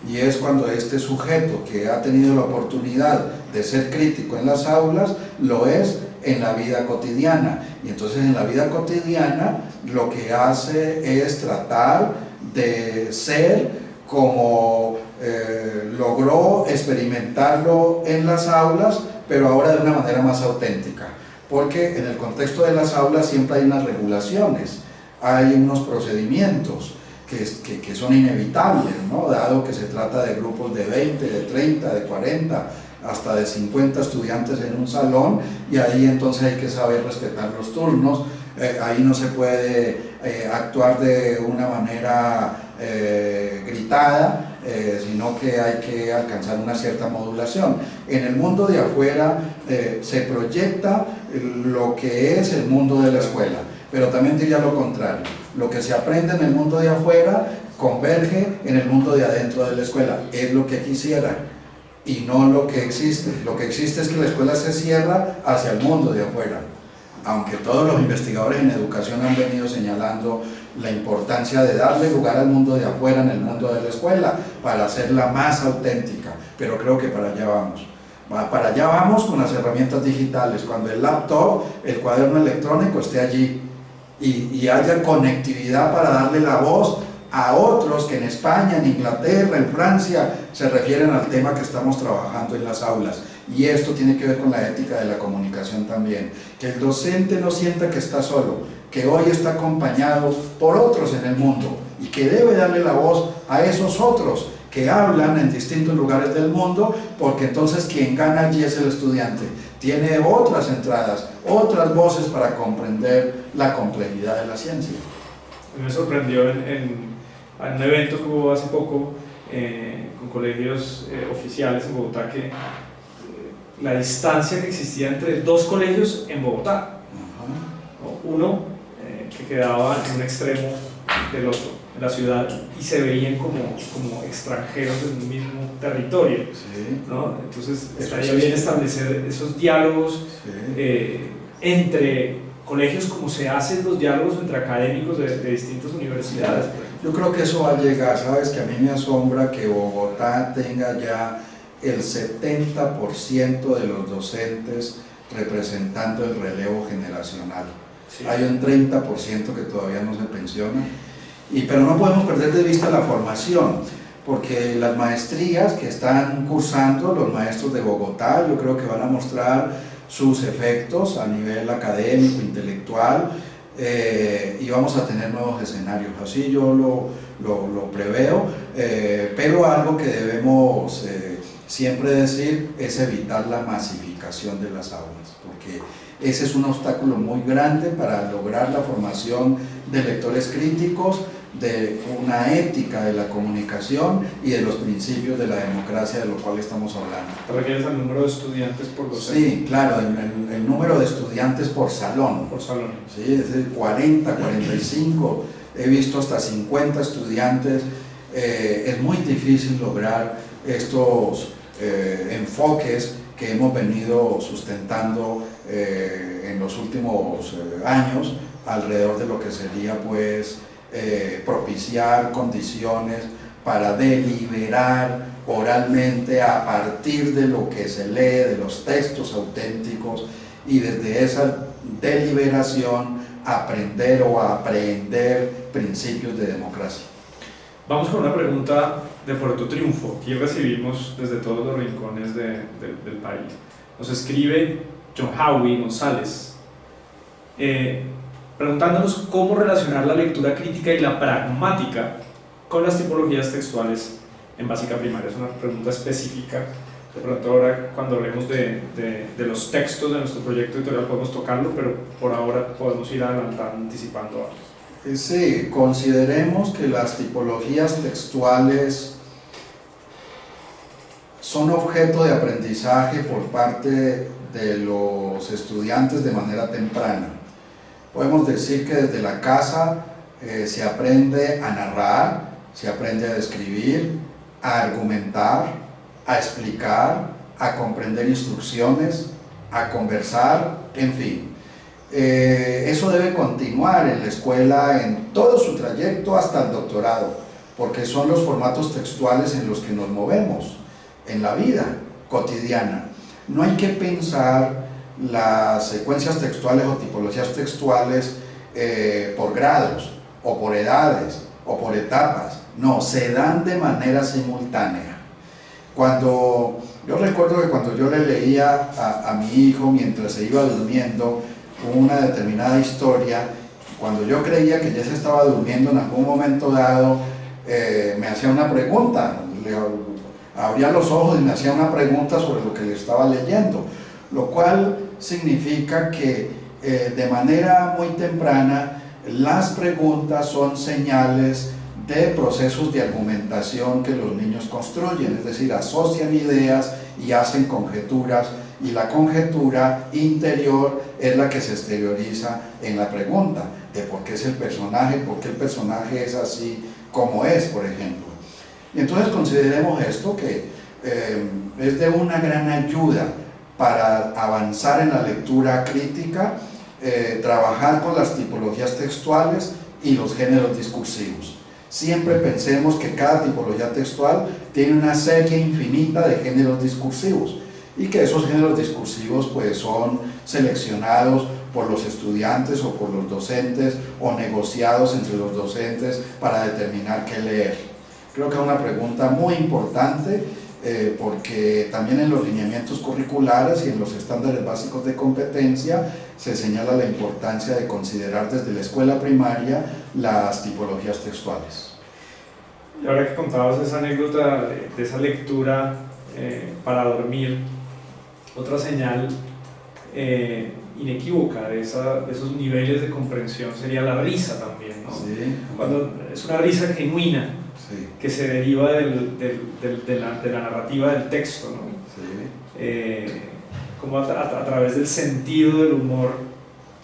Y es cuando este sujeto que ha tenido la oportunidad de ser crítico en las aulas, lo es en la vida cotidiana. Y entonces en la vida cotidiana lo que hace es tratar de ser como logró experimentarlo en las aulas, pero ahora de una manera más auténtica. Porque en el contexto de las aulas siempre hay unas regulaciones, hay unos procedimientos que son inevitables, ¿no? Dado que se trata de grupos de 20, de 30, de 40, hasta de 50 estudiantes en un salón, y ahí entonces hay que saber respetar los turnos, ahí no se puede actuar de una manera gritada, sino que hay que alcanzar una cierta modulación. En el mundo de afuera se proyecta lo que es el mundo de la escuela, pero también diría lo contrario, lo que se aprende en el mundo de afuera converge en el mundo de adentro de la escuela, es lo que quisiera y no lo que existe. Lo que existe es que la escuela se cierra hacia el mundo de afuera, aunque todos los investigadores en educación han venido señalando la importancia de darle lugar al mundo de afuera en el mundo de la escuela para hacerla más auténtica, pero creo que para allá vamos. Para allá vamos con las herramientas digitales, cuando el laptop, el cuaderno electrónico esté allí y haya conectividad para darle la voz a otros que en España, en Inglaterra, en Francia se refieren al tema que estamos trabajando en las aulas. Y esto tiene que ver con la ética de la comunicación también, que el docente no sienta que está solo, que hoy está acompañado por otros en el mundo y que debe darle la voz a esos otros que hablan en distintos lugares del mundo, porque entonces quien gana allí es el estudiante, tiene otras entradas, otras voces para comprender la complejidad de la ciencia. Me sorprendió en un evento que hubo hace poco con colegios oficiales en Bogotá, que la distancia que existía entre dos colegios en Bogotá, uno que quedaba en un extremo del otro, en la ciudad, y se veían como extranjeros en un mismo territorio, Sí. ¿no? Entonces estaría bien establecer esos diálogos entre colegios, como se hacen los diálogos entre académicos de distintas universidades. Yo creo que eso va a llegar. Sabes que a mí me asombra que Bogotá tenga ya el 70% de los docentes representando el relevo generacional. Sí. Hay un 30% que todavía no se pensiona, pero no podemos perder de vista la formación, porque las maestrías que están cursando los maestros de Bogotá, yo creo que van a mostrar sus efectos a nivel académico, intelectual, y vamos a tener nuevos escenarios, así yo lo preveo, pero algo que debemos siempre decir es evitar la masificación de las aulas, porque Ese es un obstáculo muy grande para lograr la formación de lectores críticos, de una ética de la comunicación y de los principios de la democracia de lo cual estamos hablando. ¿Te refieres al número de estudiantes por docente? Sí, claro, el número de estudiantes por salón. Por salón. Sí, es de 40, 45, he visto hasta 50 estudiantes. Es muy difícil lograr estos enfoques que hemos venido sustentando en los últimos años alrededor de lo que sería pues propiciar condiciones para deliberar oralmente a partir de lo que se lee, de los textos auténticos, y desde esa deliberación aprender o aprehender principios de democracia. Vamos con una pregunta de Puerto Triunfo. Aquí recibimos desde todos los rincones del país. Nos escribe John Howie González, preguntándonos cómo relacionar la lectura crítica y la pragmática con las tipologías textuales en básica primaria. Es una pregunta específica. De pronto ahora, cuando hablemos de los textos de nuestro proyecto editorial, podemos tocarlo, pero por ahora podemos ir adelantando, anticipando algo. Sí, consideremos que las tipologías textuales son objeto de aprendizaje por parte de los estudiantes de manera temprana. Podemos decir que desde la casa se aprende a narrar, se aprende a describir, a argumentar, a explicar, a comprender instrucciones, a conversar, en fin. Eso debe continuar en la escuela en todo su trayecto hasta el doctorado, porque son los formatos textuales en los que nos movemos en la vida cotidiana. No hay que pensar las secuencias textuales o tipologías textuales por grados, o por edades, o por etapas. No, se dan de manera simultánea. Yo recuerdo que cuando yo le leía a mi hijo mientras se iba durmiendo una determinada historia, cuando yo creía que ya se estaba durmiendo en algún momento dado, me hacía una pregunta, abría los ojos y me hacía una pregunta sobre lo que le estaba leyendo, lo cual significa que de manera muy temprana las preguntas son señales de procesos de argumentación que los niños construyen, es decir, asocian ideas y hacen conjeturas, y la conjetura interior es la que se exterioriza en la pregunta de por qué es el personaje, por qué el personaje es así como es, por ejemplo. Y entonces consideremos esto, que es de una gran ayuda para avanzar en la lectura crítica, trabajar con las tipologías textuales y los géneros discursivos. Siempre pensemos que cada tipología textual tiene una serie infinita de géneros discursivos, y que esos géneros discursivos pues son seleccionados por los estudiantes o por los docentes, o negociados entre los docentes para determinar qué leer. Creo que es una pregunta muy importante, porque también en los lineamientos curriculares y en los estándares básicos de competencia se señala la importancia de considerar desde la escuela primaria las tipologías textuales. Y ahora que contabas esa anécdota de esa lectura para dormir, otra señal inequívoca de esos niveles de comprensión sería la risa también, ¿no? Sí. Cuando es una risa genuina, sí, que se deriva de la narrativa del texto, ¿no? Sí. Como a través del sentido del humor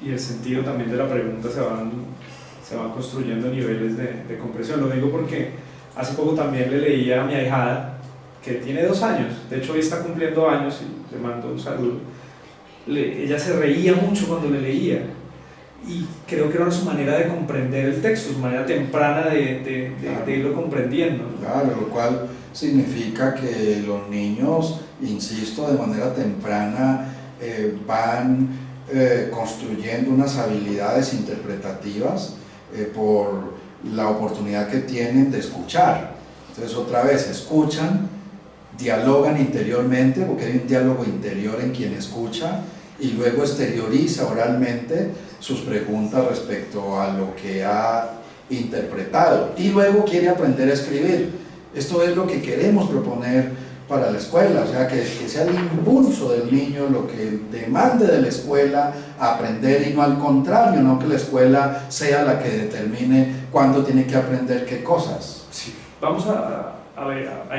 y el sentido también de la pregunta se van construyendo niveles de comprensión. Lo digo porque hace poco también le leía a mi ahijada, que tiene 2 años, de hecho hoy está cumpliendo años y le mando un saludo. Ella se reía mucho cuando le leía, y creo que era su manera de comprender el texto, su manera temprana de irlo comprendiendo. Claro, lo cual significa que los niños, insisto, de manera temprana van construyendo unas habilidades interpretativas por la oportunidad que tienen de escuchar. Entonces otra vez escuchan, dialogan interiormente, porque hay un diálogo interior en quien escucha, y luego exterioriza oralmente sus preguntas respecto a lo que ha interpretado, y luego quiere aprender a escribir. Esto es lo que queremos proponer para la escuela, o sea, que sea el impulso del niño lo que demande de la escuela aprender y no al contrario, no que la escuela sea la que determine cuándo tiene que aprender qué cosas. Sí. Vamos a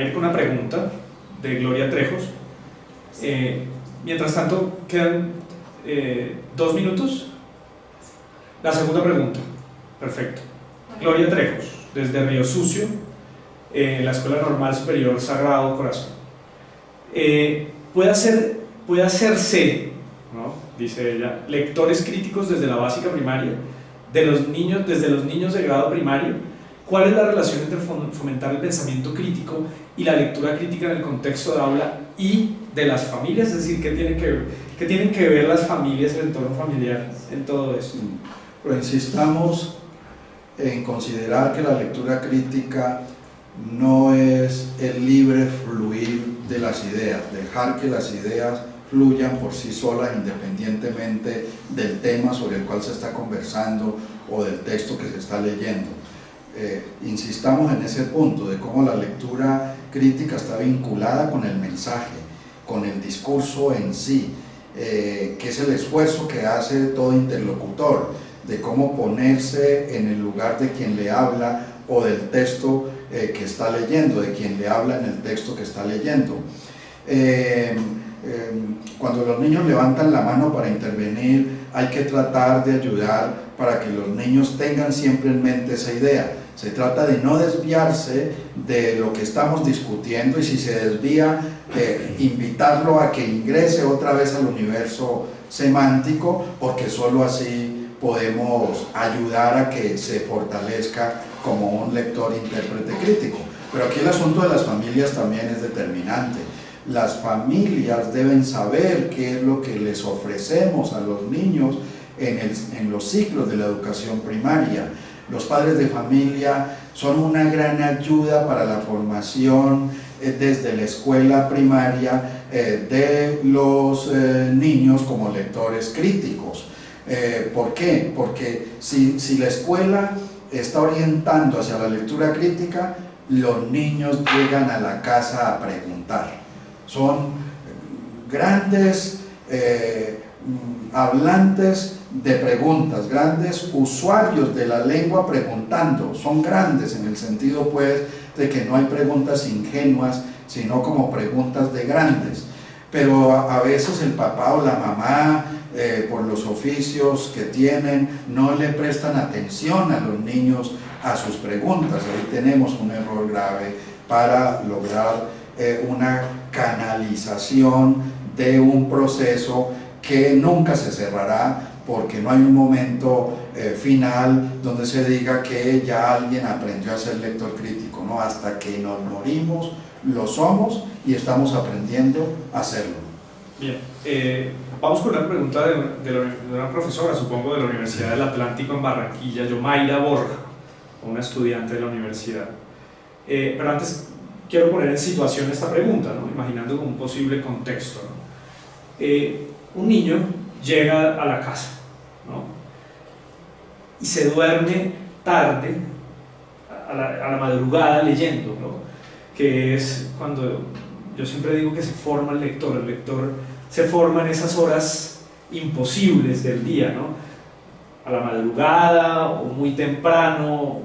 ir con una pregunta de Gloria Trejos. Mientras tanto, quedan 2 minutos. La segunda pregunta. Perfecto. Gloria Trejos, desde Río Sucio, la Escuela Normal Superior Sagrado Corazón. Puede hacerse, ¿no?, dice ella, lectores críticos desde la básica primaria, desde los niños de grado primario. ¿Cuál es la relación entre fomentar el pensamiento crítico y la lectura crítica en el contexto de aula y de las familias? Es decir, ¿qué tienen que ver las familias, el entorno familiar en todo esto? Pero insistamos en considerar que la lectura crítica no es el libre fluir de las ideas, dejar que las ideas fluyan por sí solas independientemente del tema sobre el cual se está conversando o del texto que se está leyendo. Insistamos en ese punto de cómo la lectura crítica está vinculada con el mensaje, con el discurso en sí, que es el esfuerzo que hace todo interlocutor, de cómo ponerse en el lugar de quien le habla o del texto que está leyendo, de quien le habla en el texto que está leyendo. Cuando los niños levantan la mano para intervenir, hay que tratar de ayudar para que los niños tengan siempre en mente esa idea. Se trata de no desviarse de lo que estamos discutiendo, y si se desvía, invitarlo a que ingrese otra vez al universo semántico, porque solo así podemos ayudar a que se fortalezca como un lector intérprete crítico. Pero aquí el asunto de las familias también es determinante. Las familias deben saber qué es lo que les ofrecemos a los niños en los ciclos de la educación primaria. Los padres de familia son una gran ayuda para la formación desde la escuela primaria de los niños como lectores críticos. ¿Por qué? Porque si la escuela está orientando hacia la lectura crítica, los niños llegan a la casa a preguntar. Son grandes hablantes de preguntas, grandes usuarios de la lengua preguntando. Son grandes en el sentido, pues, de que no hay preguntas ingenuas, sino como preguntas de grandes. Pero a veces el papá o la mamá, por los oficios que tienen, no le prestan atención a los niños, a sus preguntas. Ahí tenemos un error grave para lograr una canalización de un proceso que nunca se cerrará, porque no hay un momento final donde se diga que ya alguien aprendió a ser lector crítico, ¿no? Hasta que nos morimos, lo somos y estamos aprendiendo a hacerlo. Bien, vamos con una pregunta de una profesora, supongo, de la Universidad del Atlántico en Barranquilla, Yomaira Borja, una estudiante de la universidad. Pero antes quiero poner en situación esta pregunta, ¿no?, imaginando como un posible contexto, ¿no? Un niño llega a la casa, ¿no?, y se duerme tarde, a la madrugada leyendo, ¿no?, que es cuando yo siempre digo que se forma el lector se forma en esas horas imposibles del día, ¿no?, a la madrugada o muy temprano,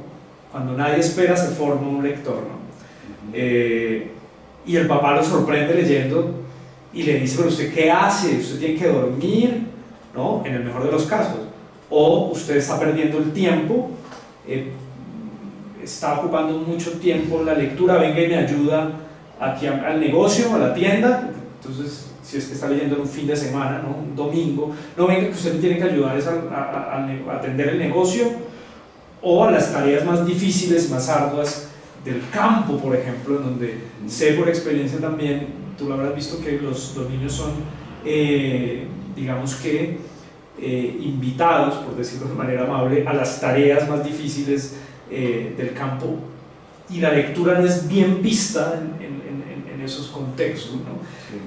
cuando nadie espera se forma un lector, ¿no? Y el papá lo sorprende leyendo y le dice: pero ¿usted qué hace? Usted tiene que dormir, ¿no?, en el mejor de los casos, o usted está perdiendo el tiempo, está ocupando mucho tiempo en la lectura, venga y me ayuda aquí al negocio, a la tienda. Entonces, si es que está leyendo en un fin de semana, ¿no?, un domingo, no venga, que usted me tiene que ayudar a atender el negocio o a las tareas más difíciles, más arduas del campo, por ejemplo, en donde sé por experiencia también, tú lo habrás visto, que los niños son, digamos que, invitados, por decirlo de manera amable, a las tareas más difíciles del campo, y la lectura no es bien vista en esos contextos, ¿no? Sí.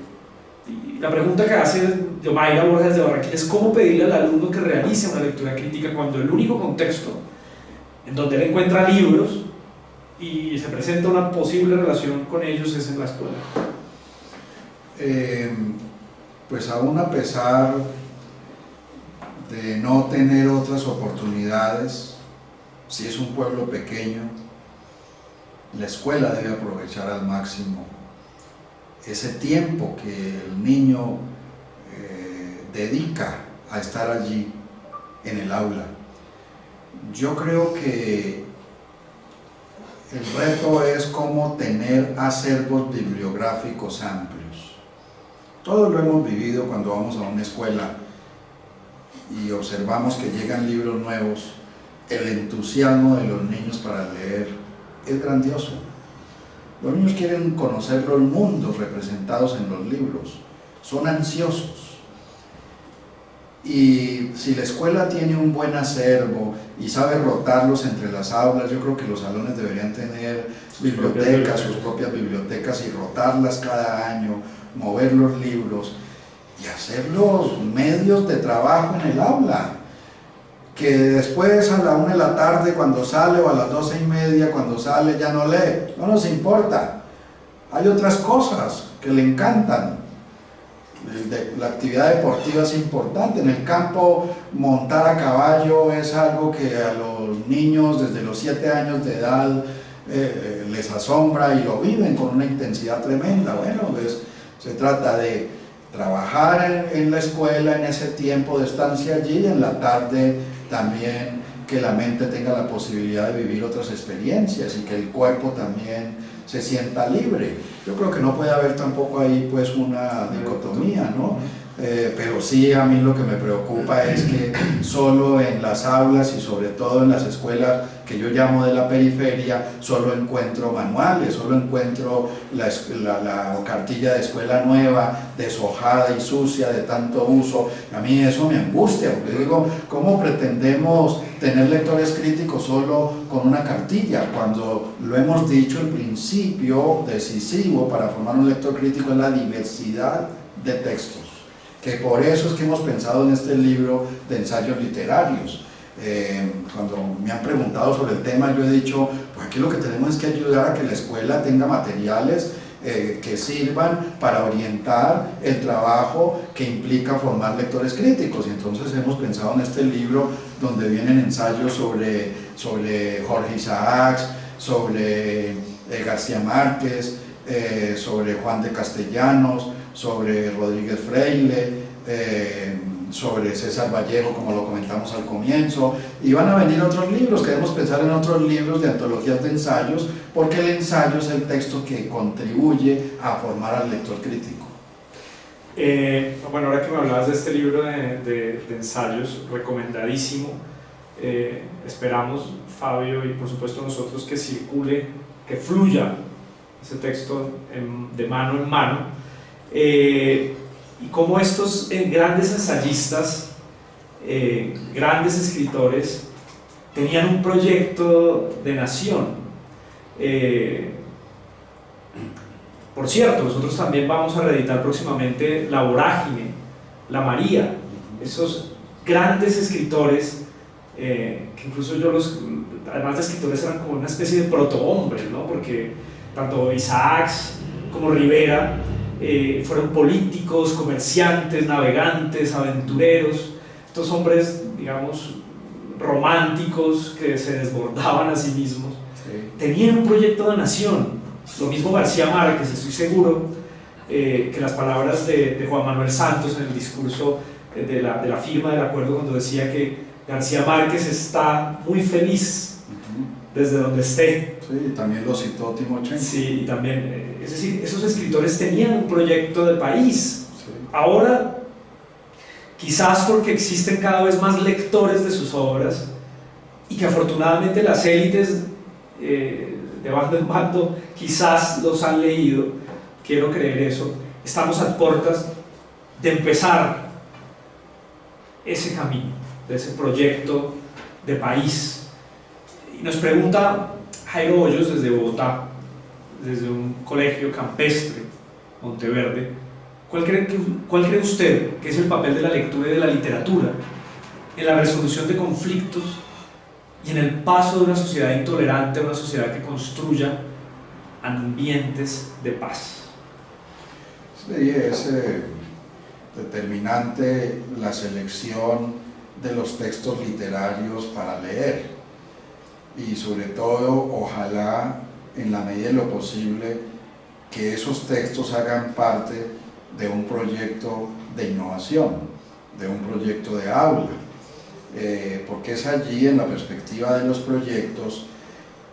Y la pregunta que hace Yomaira Borja desde Barranquilla es: ¿cómo pedirle al alumno que realice una lectura crítica cuando el único contexto en donde él encuentra libros y se presenta una posible relación con ellos es en la escuela? Pues aún a pesar de no tener otras oportunidades, si es un pueblo pequeño, la escuela debe aprovechar al máximo ese tiempo que el niño dedica a estar allí en el aula. Yo creo que el reto es cómo tener acervos bibliográficos amplios. Todos lo hemos vivido cuando vamos a una escuela y observamos que llegan libros nuevos. El entusiasmo de los niños para leer es grandioso. Los niños quieren conocer los mundos representados en los libros, son ansiosos. Y si la escuela tiene un buen acervo y sabe rotarlos entre las aulas, yo creo que los salones deberían tener bibliotecas, sus propias bibliotecas, y rotarlas cada año, mover los libros y hacerlos medios de trabajo en el aula. Que después a la 1 de la tarde cuando sale, o a las 12:30 cuando sale, ya no lee, no nos importa. Hay otras cosas que le encantan. La actividad deportiva es importante. En el campo, montar a caballo es algo que a los niños desde los 7 años de edad les asombra y lo viven con una intensidad tremenda. Bueno, pues se trata de trabajar en la escuela en ese tiempo de estancia allí, y en la tarde también que la mente tenga la posibilidad de vivir otras experiencias y que el cuerpo también se sienta libre. Yo creo que no puede haber tampoco ahí pues una dicotomía, ¿no? Pero sí, a mí lo que me preocupa es que solo en las aulas y sobre todo en las escuelas que yo llamo de la periferia, solo encuentro manuales, solo encuentro la cartilla de escuela nueva, deshojada y sucia de tanto uso. A mí eso me angustia, porque digo, ¿cómo pretendemos tener lectores críticos solo con una cartilla? Cuando lo hemos dicho, el principio decisivo para formar un lector crítico es la diversidad de textos. Que por eso es que hemos pensado en este libro de ensayos literarios. Cuando me han preguntado sobre el tema, yo he dicho, pues aquí lo que tenemos es que ayudar a que la escuela tenga materiales que sirvan para orientar el trabajo que implica formar lectores críticos. Y entonces hemos pensado en este libro donde vienen ensayos sobre Jorge Isaacs, sobre García Márquez, sobre Juan de Castellanos, sobre Rodríguez Freile, sobre César Vallejo, como lo comentamos al comienzo, y van a venir otros libros. Queremos pensar en otros libros de antologías de ensayos, porque el ensayo es el texto que contribuye a formar al lector crítico. Bueno, ahora que me hablabas de este libro de ensayos, recomendadísimo. Esperamos, Fabio, y por supuesto nosotros, que circule, que fluya ese texto de mano en mano. Y cómo estos grandes ensayistas, grandes escritores, tenían un proyecto de nación. Por cierto, nosotros también vamos a reeditar próximamente La Vorágine, La María, esos grandes escritores, que incluso además de escritores, eran como una especie de protohombres, ¿no? Porque tanto Isaacs como Rivera fueron políticos, comerciantes, navegantes, aventureros, estos hombres, digamos, románticos que se desbordaban a sí mismos. Sí. Tenían un proyecto de nación. Lo mismo García Márquez. Estoy seguro que las palabras de Juan Manuel Santos en el discurso de la firma del acuerdo, cuando decía que García Márquez está muy feliz desde donde esté. Sí, también lo citó Timochenko. Sí, y también, es decir, esos escritores tenían un proyecto de país. Sí. Ahora, quizás porque existen cada vez más lectores de sus obras, y que afortunadamente las élites de bando en bando quizás los han leído, quiero creer eso, estamos a puertas de empezar ese camino, de ese proyecto de país. Y nos pregunta Jairo Hoyos desde Bogotá, desde un colegio campestre, Monteverde, ¿cuál cree usted que es el papel de la lectura y de la literatura en la resolución de conflictos y en el paso de una sociedad intolerante a una sociedad que construya ambientes de paz? Sí, es determinante la selección de los textos literarios para leer y sobre todo ojalá en la medida de lo posible que esos textos hagan parte de un proyecto de innovación, de un proyecto de aula, porque es allí en la perspectiva de los proyectos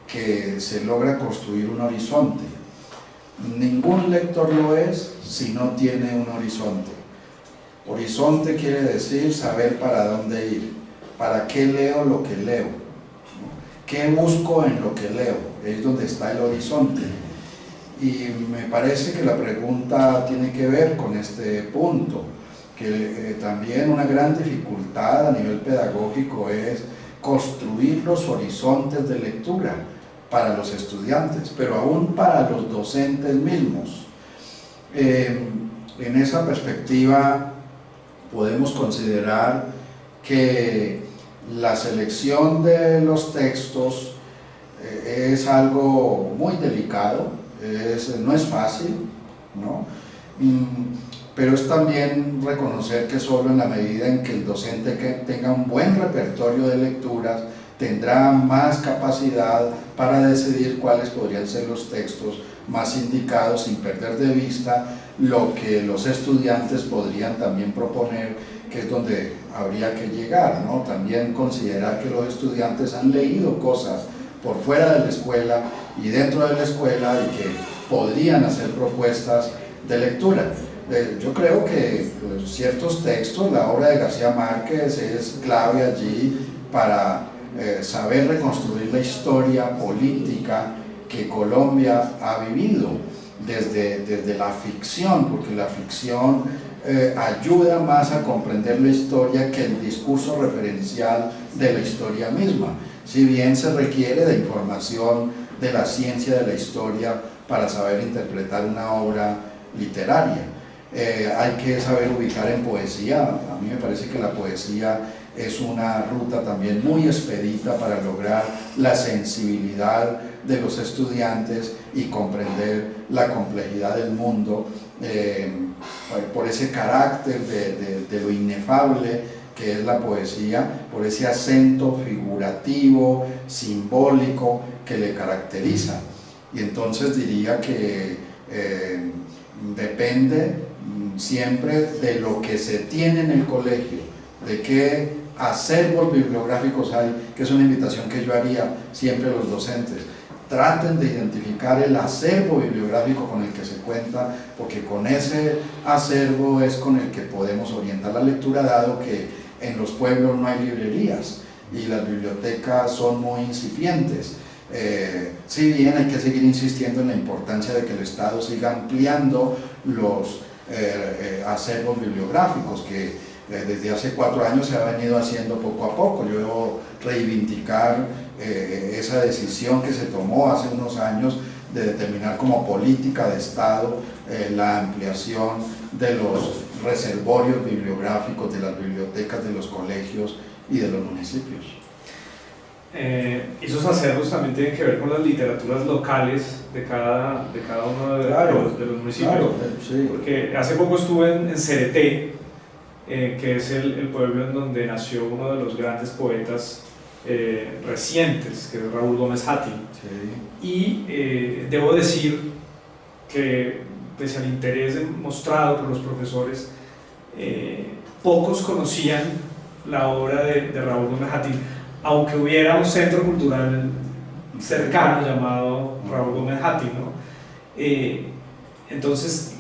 que se logra construir un horizonte. Ningún lector lo es si no tiene un horizonte. Horizonte quiere decir saber para dónde ir, para qué leo lo que leo, qué busco en lo que leo, es donde está el horizonte. Y me parece que la pregunta tiene que ver con este punto, que también una gran dificultad a nivel pedagógico es construir los horizontes de lectura para los estudiantes, pero aún para los docentes mismos. En esa perspectiva podemos considerar que la selección de los textos es algo muy delicado, no es fácil, ¿no? Pero es también reconocer que solo en la medida en que el docente tenga un buen repertorio de lecturas tendrá más capacidad para decidir cuáles podrían ser los textos más indicados sin perder de vista lo que los estudiantes podrían también proponer, que es donde habría que llegar, ¿no? También considerar que los estudiantes han leído cosas por fuera de la escuela y dentro de la escuela y que podrían hacer propuestas de lectura. Yo creo que ciertos textos, la obra de García Márquez es clave allí para saber reconstruir la historia política que Colombia ha vivido desde la ficción, porque la ficción ayuda más a comprender la historia que el discurso referencial de la historia misma, si bien se requiere de información de la ciencia de la historia para saber interpretar una obra literaria. Hay que saber ubicar en poesía. A mí me parece que la poesía es una ruta también muy expedita para lograr la sensibilidad de los estudiantes y comprender la complejidad del mundo por ese carácter de lo inefable que es la poesía, por ese acento figurativo, simbólico que le caracteriza. Y entonces diría que depende siempre de lo que se tiene en el colegio, de qué acervos bibliográficos hay, que es una invitación que yo haría siempre a los docentes. Traten de identificar el acervo bibliográfico con el que se cuenta, porque con ese acervo es con el que podemos orientar la lectura, dado que en los pueblos no hay librerías y las bibliotecas son muy incipientes. Si bien hay que seguir insistiendo en la importancia de que el Estado siga ampliando los acervos bibliográficos, que desde hace 4 años se ha venido haciendo poco a poco. Yo debo reivindicar esa decisión que se tomó hace unos años de determinar como política de Estado la ampliación de los reservorios bibliográficos de las bibliotecas de los colegios y de los municipios. Esos acervos también tienen que ver con las literaturas locales de cada uno de los municipios. Claro, sí. Porque hace poco estuve en Cereté, que es el pueblo en donde nació uno de los grandes poetas recientes, que es Raúl Gómez Hattl. Sí. Y debo decir que, pese al interés mostrado por los profesores, pocos conocían la obra de Raúl Gómez Hattl, aunque hubiera un centro cultural cercano llamado Raúl Gómez Hattl, ¿no? Entonces,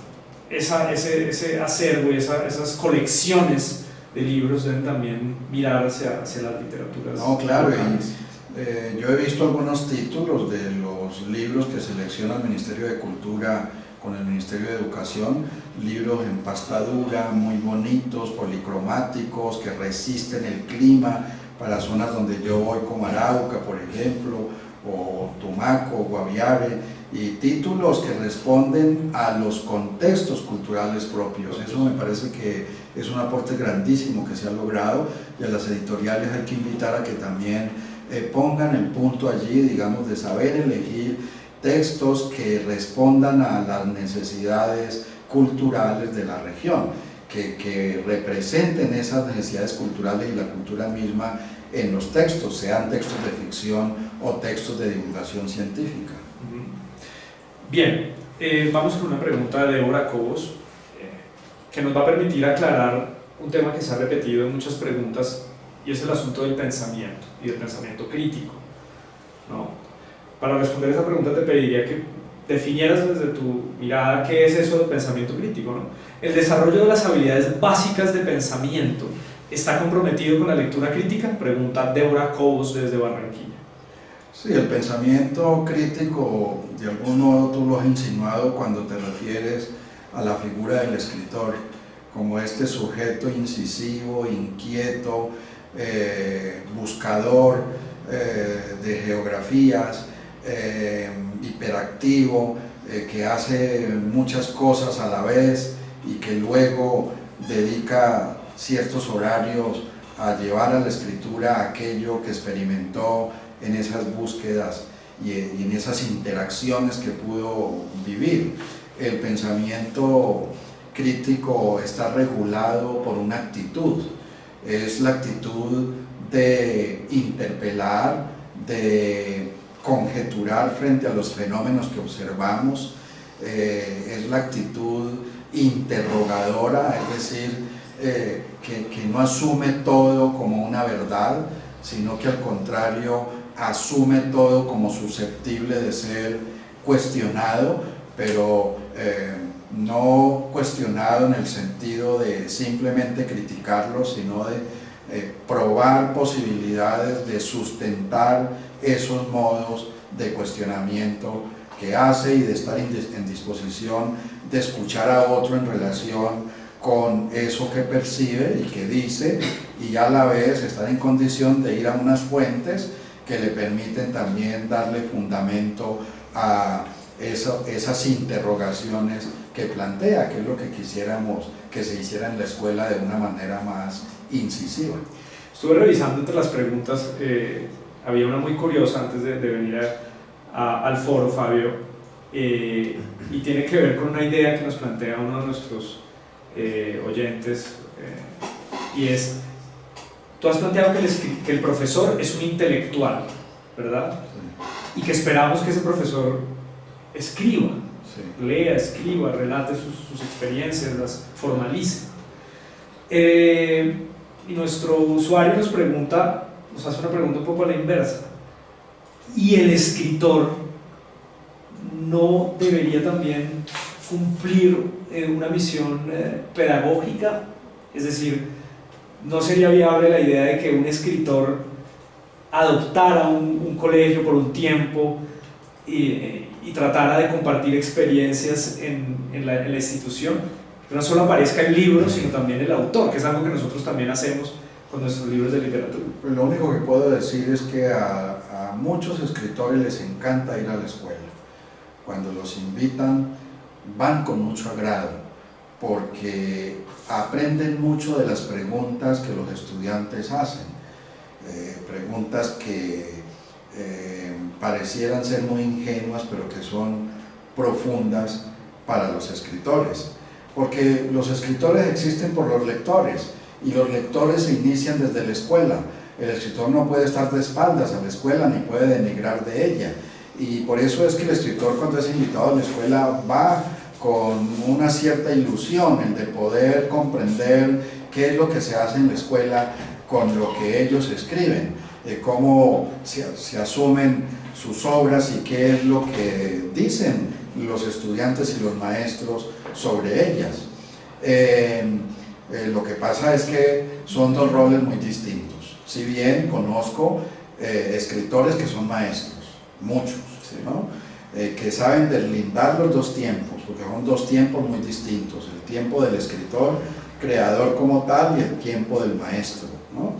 ese acervo y esas colecciones de libros deben también mirar hacia las literaturas. No, claro, y, yo he visto algunos títulos de los libros que selecciona el Ministerio de Cultura con el Ministerio de Educación, libros en pasta dura, muy bonitos, policromáticos, que resisten el clima para zonas donde yo voy, como Arauca, por ejemplo, o Tumaco, Guaviare, y títulos que responden a los contextos culturales propios. Eso me parece que es un aporte grandísimo que se ha logrado, y a las editoriales hay que invitar a que también pongan el punto allí, digamos, de saber elegir textos que respondan a las necesidades culturales de la región, que representen esas necesidades culturales y la cultura misma en los textos, sean textos de ficción o textos de divulgación científica. Bien, vamos con una pregunta de Débora Cobos, que nos va a permitir aclarar un tema que se ha repetido en muchas preguntas, y es el asunto del pensamiento y del pensamiento crítico, ¿no? Para responder esa pregunta te pediría que definieras desde tu mirada qué es eso del pensamiento crítico, ¿no? El desarrollo de las habilidades básicas de pensamiento ¿está comprometido con la lectura crítica? Pregunta Débora Cobos desde Barranquilla. Sí, el pensamiento crítico, de algún modo tú lo has insinuado cuando te refieres a la figura del escritor, como este sujeto incisivo, inquieto, buscador de geografías, hiperactivo, que hace muchas cosas a la vez y que luego dedica ciertos horarios a llevar a la escritura aquello que experimentó en esas búsquedas y en esas interacciones que pudo vivir. El pensamiento crítico está regulado por una actitud, es la actitud de interpelar, de conjeturar frente a los fenómenos que observamos, es la actitud interrogadora, es decir, que no asume todo como una verdad, sino que al contrario asume todo como susceptible de ser cuestionado, pero no cuestionado en el sentido de simplemente criticarlo, sino de probar posibilidades de sustentar esos modos de cuestionamiento que hace y de estar en disposición de escuchar a otro en relación con eso que percibe y que dice, y a la vez estar en condición de ir a unas fuentes que le permiten también darle fundamento a esas interrogaciones que plantea, que es lo que quisiéramos que se hiciera en la escuela de una manera más incisiva. Estuve revisando entre las preguntas, había una muy curiosa antes de venir al foro, Fabio, y tiene que ver con una idea que nos plantea uno de nuestros oyentes, y es, tú has planteado que el profesor es un intelectual, ¿verdad? Sí. Y que esperamos que ese profesor escriba, sí, lea, escriba, relate sus experiencias, las formalice. Y nuestro usuario nos hace una pregunta un poco a la inversa. ¿Y el escritor no debería también cumplir una misión pedagógica? Es decir, ¿no sería viable la idea de que un escritor adoptara un colegio por un tiempo y tratara de compartir experiencias en la institución? Que no solo aparezca el libro, sino también el autor, que es algo que nosotros también hacemos con nuestros libros de literatura. Lo único que puedo decir es que a muchos escritores les encanta ir a la escuela. Cuando los invitan, van con mucho agrado, porque aprenden mucho de las preguntas que los estudiantes hacen, preguntas que parecieran ser muy ingenuas, pero que son profundas para los escritores, porque los escritores existen por los lectores, y los lectores se inician desde la escuela. El escritor no puede estar de espaldas a la escuela, ni puede denigrar de ella, y por eso es que el escritor, cuando es invitado a la escuela, va con una cierta ilusión, el de poder comprender qué es lo que se hace en la escuela con lo que ellos escriben, cómo se asumen sus obras y qué es lo que dicen los estudiantes y los maestros sobre ellas. Lo que pasa es que son dos roles muy distintos. Si bien conozco escritores que son maestros, muchos, ¿no? Que saben deslindar los dos tiempos, porque son dos tiempos muy distintos: el tiempo del escritor, creador como tal, y el tiempo del maestro, ¿no?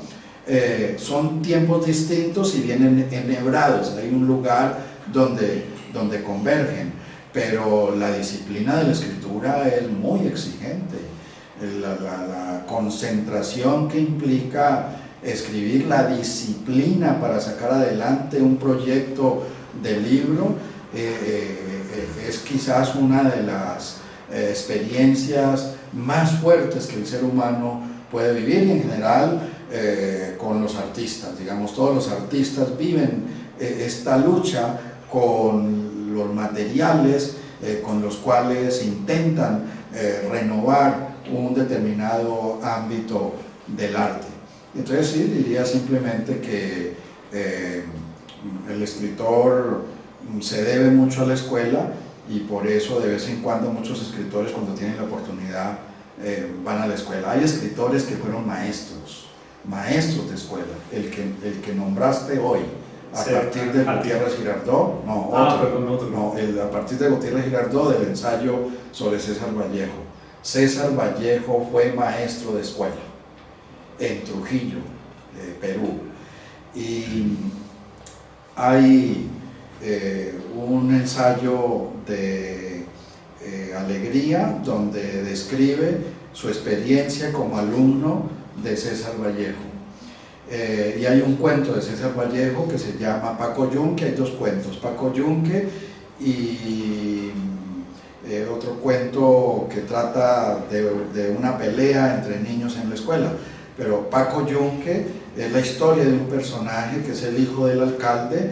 Son tiempos distintos y vienen enhebrados, hay un lugar donde convergen, pero la disciplina de la escritura es muy exigente. La concentración que implica escribir, la disciplina para sacar adelante un proyecto de libro, es quizás una de las experiencias más fuertes que el ser humano puede vivir, y en general con los artistas. Digamos, todos los artistas viven esta lucha con los materiales con los cuales intentan renovar un determinado ámbito del arte. Entonces sí, diría simplemente que el escritor se debe mucho a la escuela, y por eso de vez en cuando muchos escritores, cuando tienen la oportunidad, van a la escuela. Hay escritores que fueron maestros de escuela. El que nombraste hoy, a partir de Gutiérrez Girardot, a partir de Gutiérrez Girardot, del ensayo sobre César Vallejo. César Vallejo fue maestro de escuela en Trujillo, Perú. Y hay un ensayo de Alegría donde describe su experiencia como alumno de César Vallejo. Y hay un cuento de César Vallejo que se llama Paco Yunque. Hay dos cuentos, Paco Yunque y otro cuento que trata de una pelea entre niños en la escuela. Pero Paco Yunque es la historia de un personaje que es el hijo del alcalde,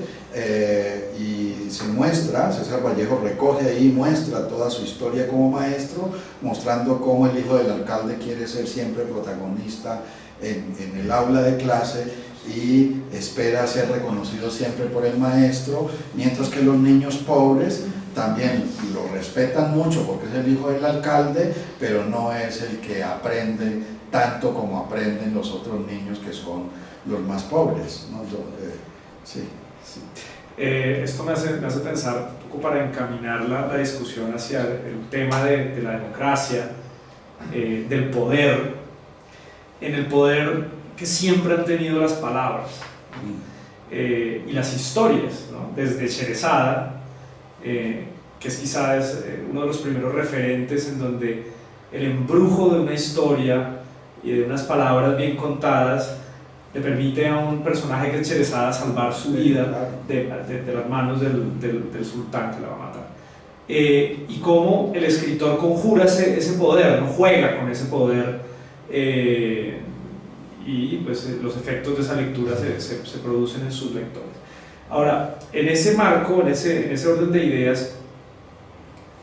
y se muestra, César Vallejo recoge ahí y muestra toda su historia como maestro, mostrando cómo el hijo del alcalde quiere ser siempre protagonista en el aula de clase y espera ser reconocido siempre por el maestro, mientras que los niños pobres también lo respetan mucho porque es el hijo del alcalde, pero no es el que aprende tanto como aprenden los otros niños que son los más pobres, ¿no? Sí. Sí. Esto me hace pensar un poco, para encaminar la discusión hacia el tema de la democracia, del poder, en el poder que siempre han tenido las palabras y las historias, ¿no? Desde Sherezada, que es quizás uno de los primeros referentes en donde el embrujo de una historia y de unas palabras bien contadas le permite a un personaje que es Sherezada salvar su vida de las manos del sultán que la va a matar. Y cómo el escritor conjura ese poder, no juega con ese poder, y pues los efectos de esa lectura se producen en sus lectores. Ahora, en ese marco, en ese orden de ideas,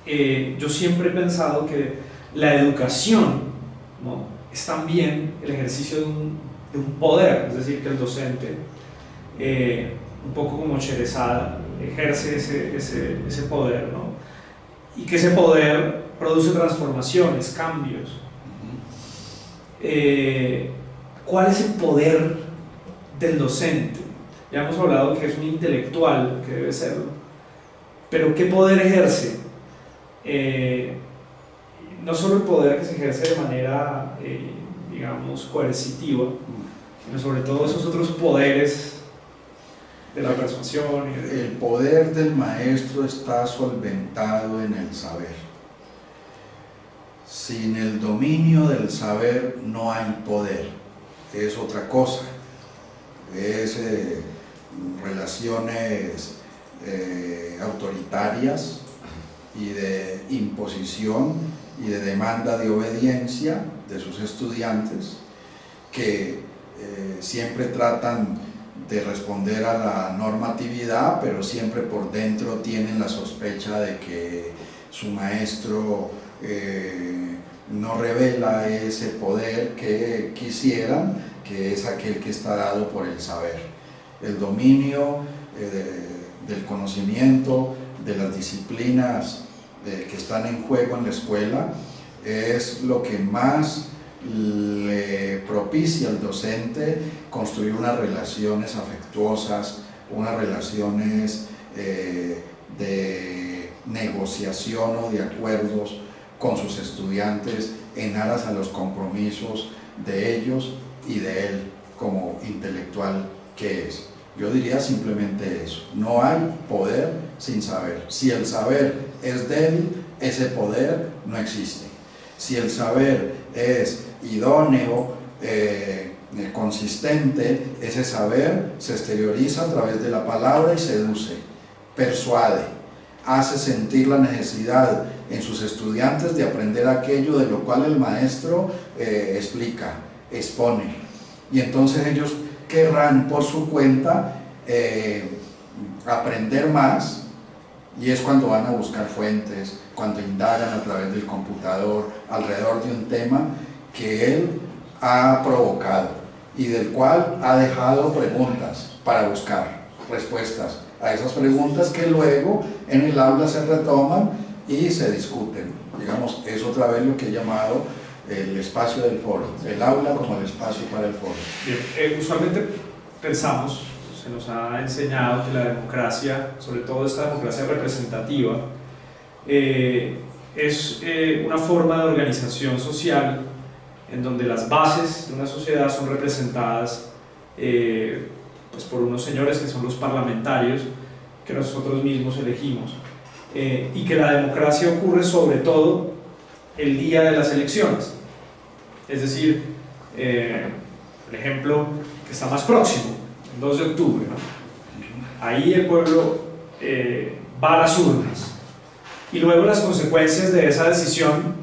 yo siempre he pensado que la educación, ¿no?, es también el ejercicio de un poder, es decir, que el docente, un poco como Sherezada, ejerce ese poder, ¿no?, y que ese poder produce transformaciones, cambios. ¿Cuál es el poder del docente? Ya hemos hablado que es un intelectual, que debe serlo, pero ¿qué poder ejerce? No solo el poder que se ejerce de manera, digamos, coercitiva, sino sobre todo esos otros poderes de la persuasión. El poder del maestro está solventado en el saber. Sin el dominio del saber no hay poder, es otra cosa, es relaciones autoritarias y de imposición y de demanda de obediencia de sus estudiantes, que siempre tratan de responder a la normatividad, pero siempre por dentro tienen la sospecha de que su maestro no revela ese poder que quisieran, que es aquel que está dado por el saber. El dominio del conocimiento, de las disciplinas que están en juego en la escuela, es lo que más le propicia al docente construir unas relaciones afectuosas, unas relaciones de negociación o de acuerdos con sus estudiantes en aras a los compromisos de ellos y de él como intelectual que es. Yo diría simplemente eso: no hay poder sin saber. Si el saber es débil, ese poder no existe. Si el saber es idóneo, consistente, ese saber se exterioriza a través de la palabra y seduce, persuade. hace sentir la necesidad en sus estudiantes de aprender aquello de lo cual el maestro explica, expone. Y entonces ellos querrán por su cuenta aprender más, y es cuando van a buscar fuentes, cuando indagan a través del computador alrededor de un tema que él ha provocado y del cual ha dejado preguntas para buscar respuestas a esas preguntas que luego en el aula se retoman y se discuten. Digamos, es otra vez lo que he llamado el espacio del foro, el aula como el espacio para el foro. Bien, usualmente pensamos, se nos ha enseñado que la democracia, sobre todo esta democracia representativa, es una forma de organización social en donde las bases de una sociedad son representadas pues por unos señores que son los parlamentarios que nosotros mismos elegimos, y que la democracia ocurre sobre todo el día de las elecciones, es decir, el ejemplo que está más próximo, el 2 de octubre, ¿no? Ahí el pueblo va a las urnas y luego las consecuencias de esa decisión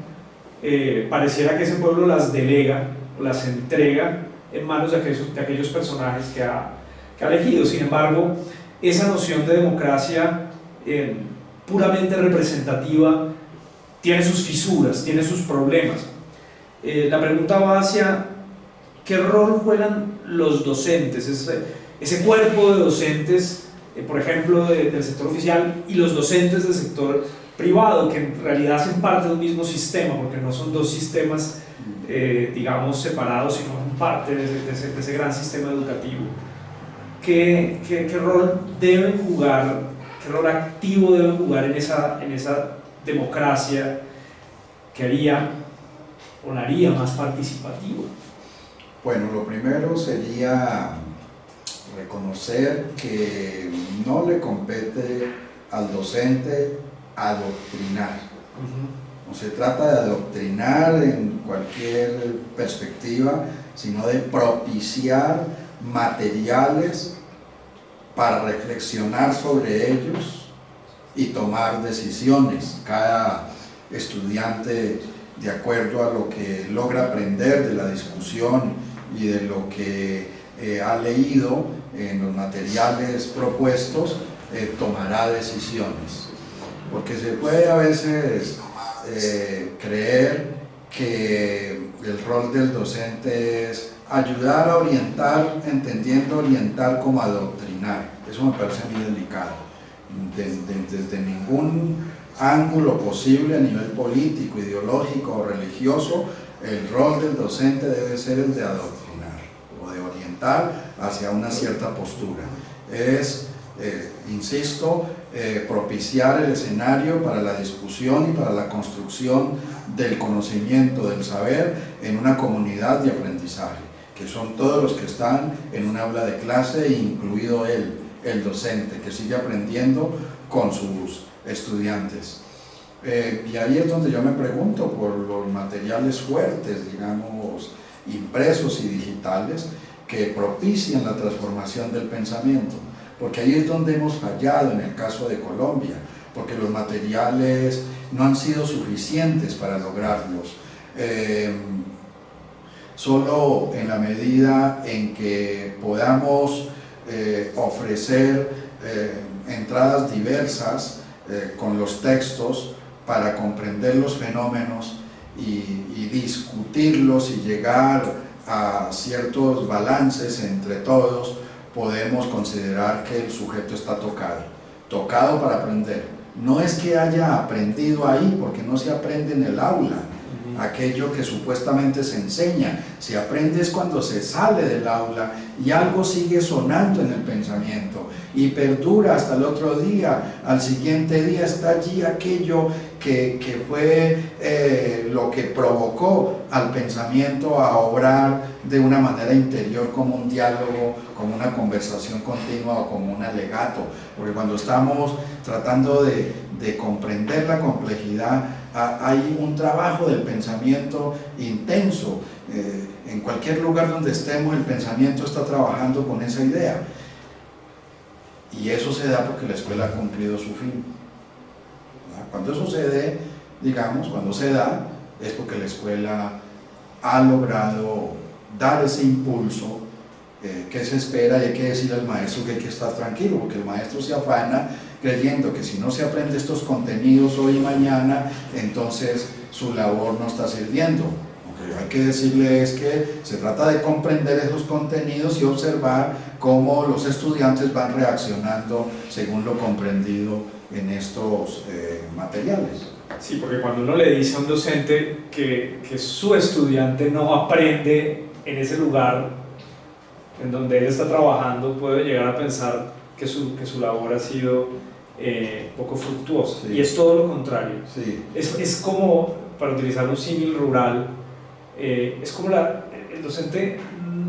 pareciera que ese pueblo las delega o las entrega en manos de aquellos personajes que ha elegido. Sin embargo, esa noción de democracia puramente representativa tiene sus fisuras, tiene sus problemas. La pregunta va hacia qué rol juegan los docentes, ese cuerpo de docentes, por ejemplo, del sector oficial, y los docentes del sector privado, que en realidad hacen parte de un mismo sistema, porque no son dos sistemas, digamos, separados, sino parte de ese gran sistema educativo. ¿Qué rol deben jugar, qué rol activo deben jugar en esa democracia que haría o la haría más participativa? Bueno, lo primero sería reconocer que no le compete al docente adoctrinar. No se trata de adoctrinar en cualquier perspectiva, sino de propiciar materiales para reflexionar sobre ellos y tomar decisiones. Cada estudiante, de acuerdo a lo que logra aprender de la discusión y de lo que ha leído en los materiales propuestos, tomará decisiones. Porque se puede a veces creer que el rol del docente es ayudar a orientar, entendiendo orientar como adoctrinar. Eso me parece muy delicado. Desde ningún ángulo posible a nivel político, ideológico o religioso, el rol del docente debe ser el de adoctrinar o de orientar hacia una cierta postura. Es, insisto, propiciar el escenario para la discusión y para la construcción del conocimiento, del saber en una comunidad de aprendizaje, que son todos los que están en un aula de clase, incluido el docente, que sigue aprendiendo con sus estudiantes. Y ahí es donde yo me pregunto por los materiales fuertes, digamos, impresos y digitales, que propician la transformación del pensamiento, porque ahí es donde hemos fallado en el caso de Colombia, porque los materiales no han sido suficientes para lograrlos. Solo en la medida en que podamos ofrecer entradas diversas con los textos para comprender los fenómenos y discutirlos y llegar a ciertos balances entre todos, podemos considerar que el sujeto está tocado para aprender. No es que haya aprendido ahí, porque no se aprende en el aula, aquello que supuestamente se enseña. Se aprende es cuando se sale del aula y algo sigue sonando en el pensamiento y perdura hasta el otro día. Al siguiente día está allí aquello que fue lo que provocó al pensamiento a obrar de una manera interior, como un diálogo, como una conversación continua o como un alegato. Porque cuando estamos tratando de comprender la complejidad, hay un trabajo del pensamiento intenso. En cualquier lugar donde estemos, el pensamiento está trabajando con esa idea, y eso se da porque la escuela ha cumplido su fin. Cuando eso se dé, digamos, cuando se da, es porque la escuela ha logrado dar ese impulso que se espera, y hay que decirle al maestro que hay que estar tranquilo, porque el maestro se afana creyendo que si no se aprende estos contenidos hoy y mañana, entonces su labor no está sirviendo. Lo que hay que decirle es que se trata de comprender esos contenidos y observar cómo los estudiantes van reaccionando según lo comprendido en estos materiales. Sí, porque cuando uno le dice a un docente que su estudiante no aprende en ese lugar en donde él está trabajando, puede llegar a pensar que su labor ha sido poco fructuosa. Sí. Y es todo lo contrario. Sí. Es como, para utilizar un símil rural, es como el docente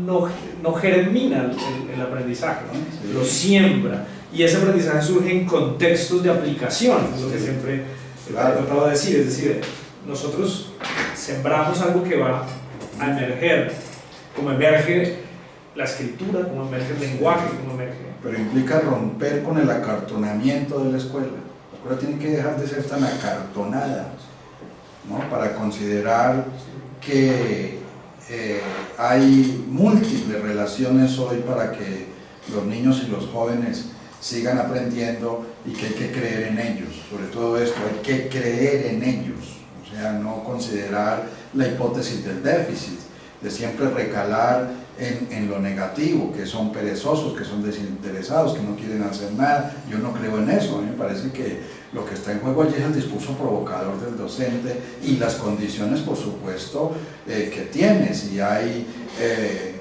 no germina el aprendizaje, ¿no? Sí. Lo siembra. Y ese aprendizaje surge en contextos de aplicación, es lo que siempre he tratado de decir. Es decir, nosotros sembramos algo que va a emerger, como emerge la escritura, como emerge el lenguaje, como emerge. Pero implica romper con el acartonamiento de la escuela. La escuela tiene que dejar de ser tan acartonada, ¿no? Para considerar que hay múltiples relaciones hoy para que los niños y los jóvenes sigan aprendiendo, y que hay que creer en ellos. Sobre todo esto, hay que creer en ellos, o sea, no considerar la hipótesis del déficit, de siempre recalar en lo negativo, que son perezosos, que son desinteresados, que no quieren hacer nada. Yo no creo en eso. A mí me parece que lo que está en juego allí es el discurso provocador del docente y las condiciones, por supuesto, que tiene. Si hay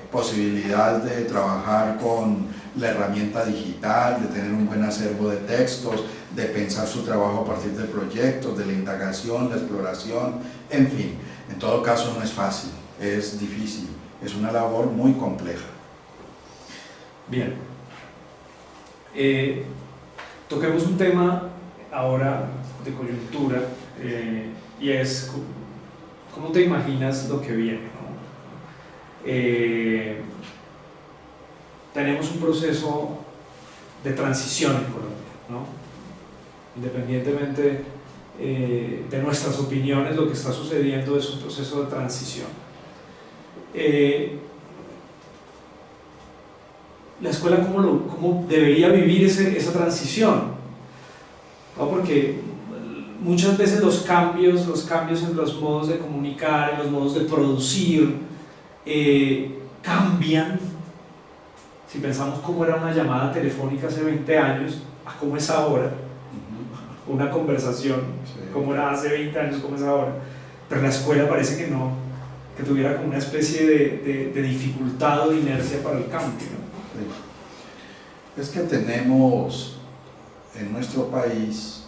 posibilidad de trabajar con la herramienta digital, de tener un buen acervo de textos, de pensar su trabajo a partir de proyectos, de la indagación, la exploración, en fin. En todo caso no es fácil, es difícil. Es una labor muy compleja. Bien. Toquemos un tema ahora de coyuntura, y es ¿cómo te imaginas lo que viene, ¿no? Tenemos un proceso de transición en Colombia, ¿no? Independientemente de nuestras opiniones, lo que está sucediendo es un proceso de transición. La escuela cómo debería vivir esa transición, ¿no? Porque muchas veces los cambios en los modos de comunicar, en los modos de producir, cambian. Si pensamos cómo era una llamada telefónica hace 20 años a cómo es ahora, una conversación, cómo era hace 20 años, cómo es ahora, pero la escuela parece que no, que tuviera como una especie de dificultad o de inercia para el cambio, ¿no? Sí. Es que tenemos en nuestro país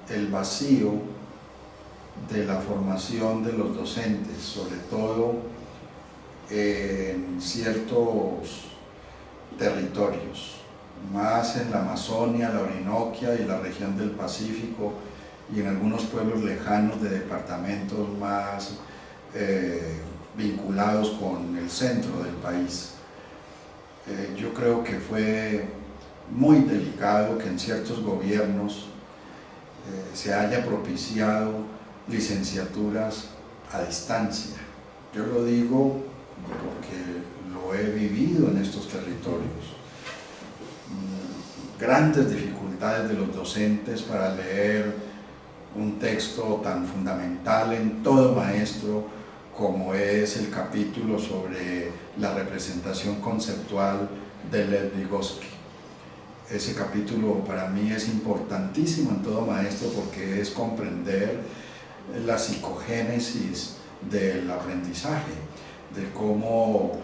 el vacío de la formación de los docentes, sobre todo en ciertos territorios, más en la Amazonia, la Orinoquia y la región del Pacífico, y en algunos pueblos lejanos de departamentos más vinculados con el centro del país. Yo creo que fue muy delicado que en ciertos gobiernos se haya propiciado licenciaturas a distancia. Yo lo digo porque lo he vivido en estos territorios. Grandes dificultades de los docentes para leer un texto tan fundamental en todo maestro como es el capítulo sobre la representación conceptual de Lev Vygotsky. Ese capítulo para mí es importantísimo en todo maestro porque es comprender la psicogénesis del aprendizaje, de cómo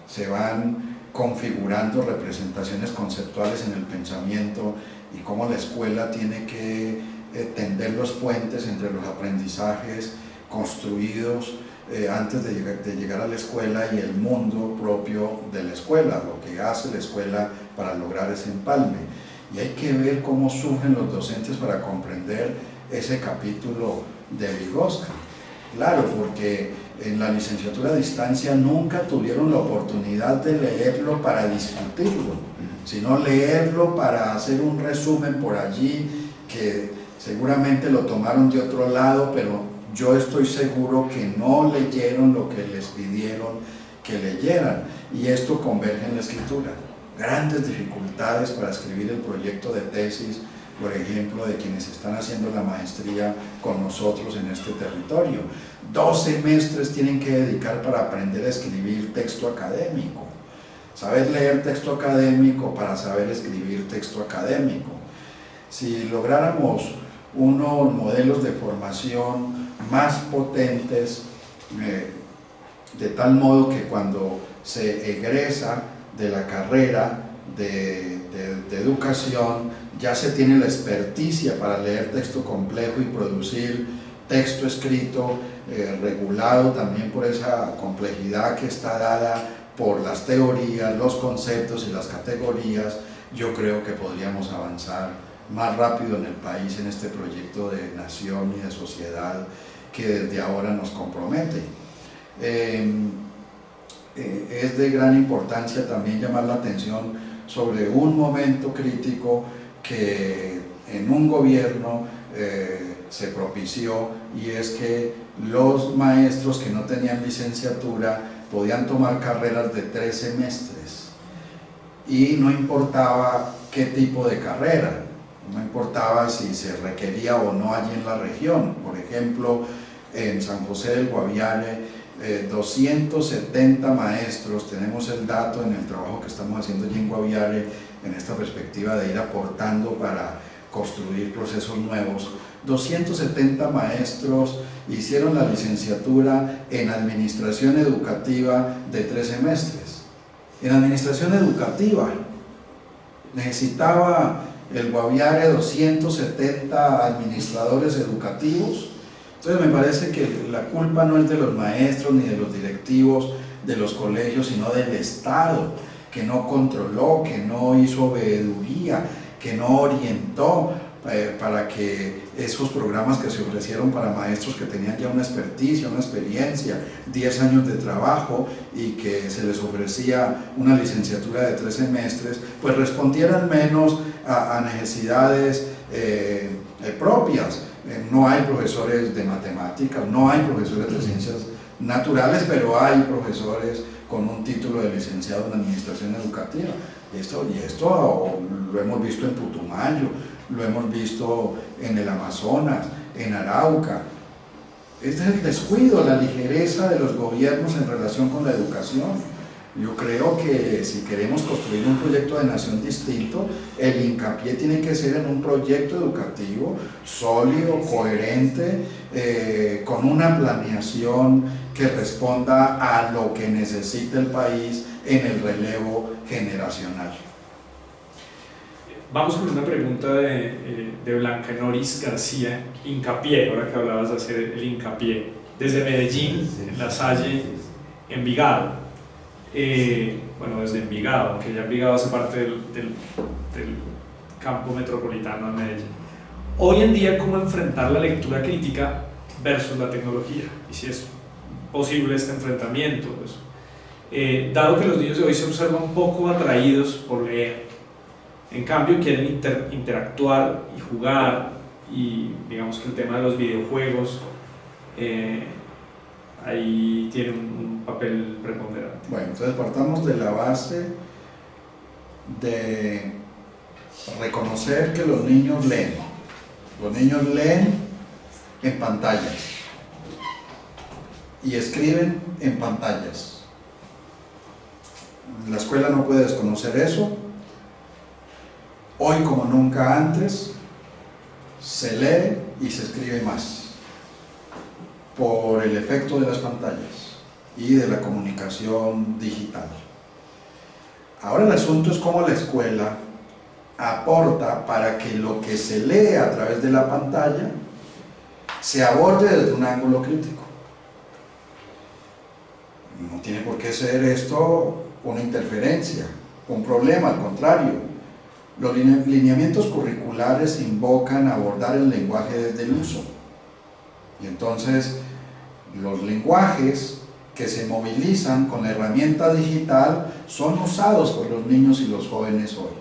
se van configurando representaciones conceptuales en el pensamiento y cómo la escuela tiene que tender los puentes entre los aprendizajes construidos antes de llegar a la escuela y el mundo propio de la escuela, lo que hace la escuela para lograr ese empalme. Y hay que ver cómo surgen los docentes para comprender ese capítulo de Vygotsky. Claro, porque en la licenciatura a distancia nunca tuvieron la oportunidad de leerlo para discutirlo, sino leerlo para hacer un resumen por allí que seguramente lo tomaron de otro lado, pero yo estoy seguro que no leyeron lo que les pidieron que leyeran, y esto converge en la escritura. Grandes dificultades para escribir el proyecto de tesis, por ejemplo, de quienes están haciendo la maestría con nosotros en este territorio. 2 semestres tienen que dedicar para aprender a escribir texto académico. Saber leer texto académico para saber escribir texto académico. Si lográramos unos modelos de formación más potentes, de tal modo que cuando se egresa de la carrera de educación ya se tiene la experticia para leer texto complejo y producir texto escrito regulado también por esa complejidad que está dada por las teorías, los conceptos y las categorías, yo creo que podríamos avanzar más rápido en el país en este proyecto de nación y de sociedad que desde ahora nos compromete. Es de gran importancia también llamar la atención sobre un momento crítico que en un gobierno se propició, y es que los maestros que no tenían licenciatura podían tomar carreras de 3 semestres y no importaba qué tipo de carrera, no importaba si se requería o no allí en la región. Por ejemplo, en San José del Guaviare 270 maestros, tenemos el dato en el trabajo que estamos haciendo allí en Guaviare en esta perspectiva de ir aportando para construir procesos nuevos. 270 maestros hicieron la licenciatura en administración educativa de 3 semestres. En administración educativa necesitaba el Guaviare 270 administradores educativos. Entonces me parece que la culpa no es de los maestros ni de los directivos de los colegios, sino del Estado, que no controló, que no hizo veeduría, que no orientó para que esos programas que se ofrecieron para maestros que tenían ya una experticia, una experiencia, 10 años de trabajo, y que se les ofrecía una licenciatura de 3 semestres, pues respondieran menos a necesidades propias. No hay profesores de matemáticas, no hay profesores de ciencias naturales, pero hay profesores con un título de licenciado en administración educativa. Esto lo hemos visto en Putumayo, lo hemos visto en el Amazonas, en Arauca. Este es el descuido, la ligereza de los gobiernos en relación con la educación. Yo creo que si queremos construir un proyecto de nación distinto, el hincapié tiene que ser en un proyecto educativo sólido, coherente, con una planeación que responda a lo que necesita el país en el relevo generacional. Vamos con una pregunta de Blanca Noris García, hincapié, ahora que hablabas de hacer el hincapié, desde Medellín, en La Salle, Envigado. Bueno, desde Envigado, aunque ya Envigado hace parte del campo metropolitano de Medellín. Hoy en día, ¿cómo enfrentar la lectura crítica versus la tecnología? Y si es posible este enfrentamiento, pues, dado que los niños de hoy se observan poco atraídos por leer, en cambio quieren interactuar y jugar, y digamos que el tema de los videojuegos ahí tiene un papel preponderante. Bueno, entonces partamos de la base de reconocer que los niños leen. Los niños leen en pantallas y escriben en pantallas. La escuela no puede desconocer eso. Hoy, como nunca antes, se lee y se escribe más por el efecto de las pantallas y de la comunicación digital. Ahora el asunto es cómo la escuela aporta para que lo que se lee a través de la pantalla se aborde desde un ángulo crítico. No tiene por qué ser esto una interferencia, un problema, al contrario. Los lineamientos curriculares invocan abordar el lenguaje desde el uso. Y entonces, los lenguajes que se movilizan con la herramienta digital son usados por los niños y los jóvenes hoy.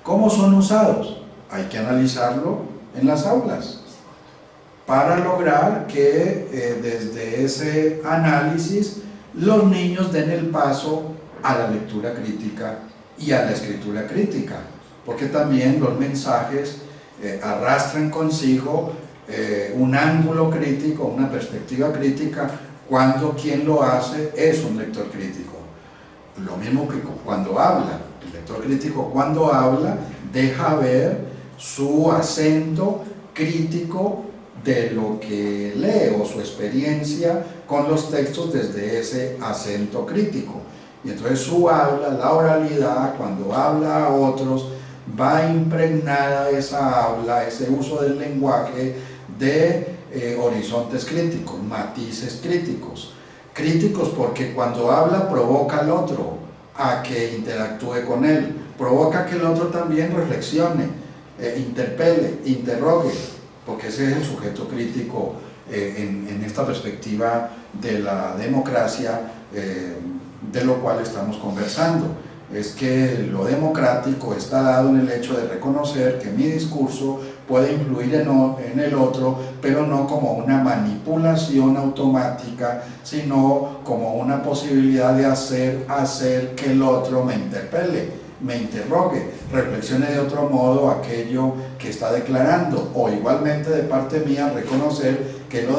¿Cómo son usados? Hay que analizarlo en las aulas, para lograr que desde ese análisis los niños den el paso a la lectura crítica y a la escritura crítica, porque también los mensajes arrastran consigo un ángulo crítico, una perspectiva crítica, cuando quien lo hace es un lector crítico. Lo mismo que cuando habla, el lector crítico cuando habla deja ver su acento crítico de lo que lee o su experiencia con los textos desde ese acento crítico. Y entonces su habla, la oralidad, cuando habla a otros, va impregnada esa habla, ese uso del lenguaje de horizontes críticos, matices críticos. Críticos porque cuando habla provoca al otro a que interactúe con él, provoca que el otro también reflexione, interpele, interrogue, porque ese es el sujeto crítico en esta perspectiva de la democracia, de lo cual estamos conversando. Es que lo democrático está dado en el hecho de reconocer que mi discurso puede influir en el otro, pero no como una manipulación automática, sino como una posibilidad de hacer que el otro me interpele, me interrogue, reflexione de otro modo aquello que está declarando, o igualmente de parte mía reconocer que lo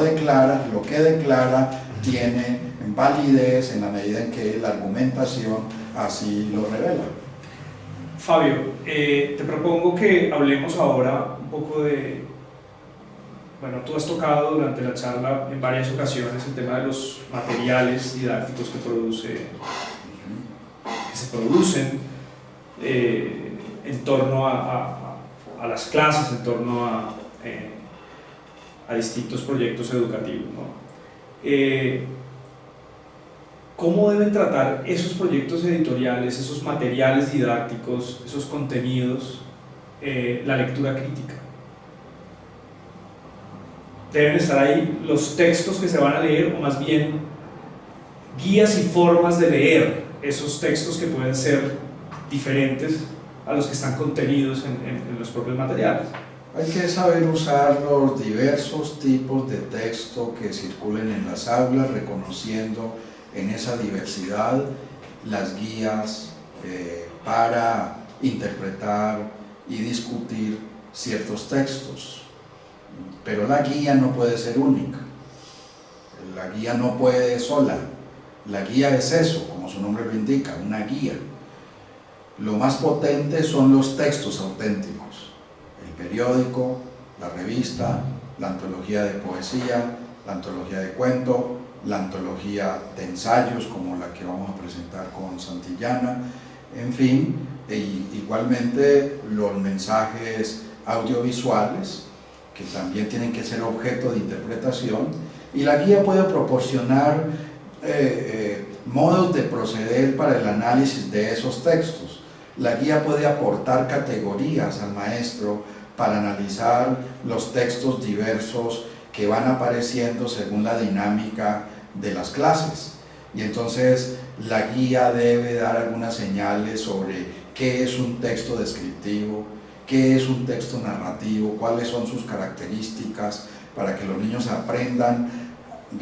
que declara tiene validez en la medida en que la argumentación así lo revela. Fabio, te propongo que hablemos ahora un poco de, bueno, tú has tocado durante la charla en varias ocasiones el tema de los materiales didácticos que se producen en torno a las clases, en torno a distintos proyectos educativos, ¿no? ¿Cómo deben tratar esos proyectos editoriales, esos materiales didácticos, esos contenidos, la lectura crítica? ¿Deben estar ahí los textos que se van a leer, o más bien guías y formas de leer esos textos que pueden ser diferentes a los que están contenidos en los propios materiales? Hay que saber usar los diversos tipos de texto que circulen en las aulas, reconociendo en esa diversidad las guías para interpretar y discutir ciertos textos. Pero la guía no puede ser única, la guía no puede sola, la guía es eso, como su nombre lo indica, una guía. Lo más potente son los textos auténticos, el periódico, la revista, la antología de poesía, la antología de cuento, la antología de ensayos como la que vamos a presentar con Santillana, en fin, igualmente los mensajes audiovisuales que también tienen que ser objeto de interpretación, y la guía puede proporcionar modos de proceder para el análisis de esos textos. La guía puede aportar categorías al maestro para analizar los textos diversos que van apareciendo según la dinámica de las clases, y entonces la guía debe dar algunas señales sobre qué es un texto descriptivo, qué es un texto narrativo, cuáles son sus características, para que los niños aprendan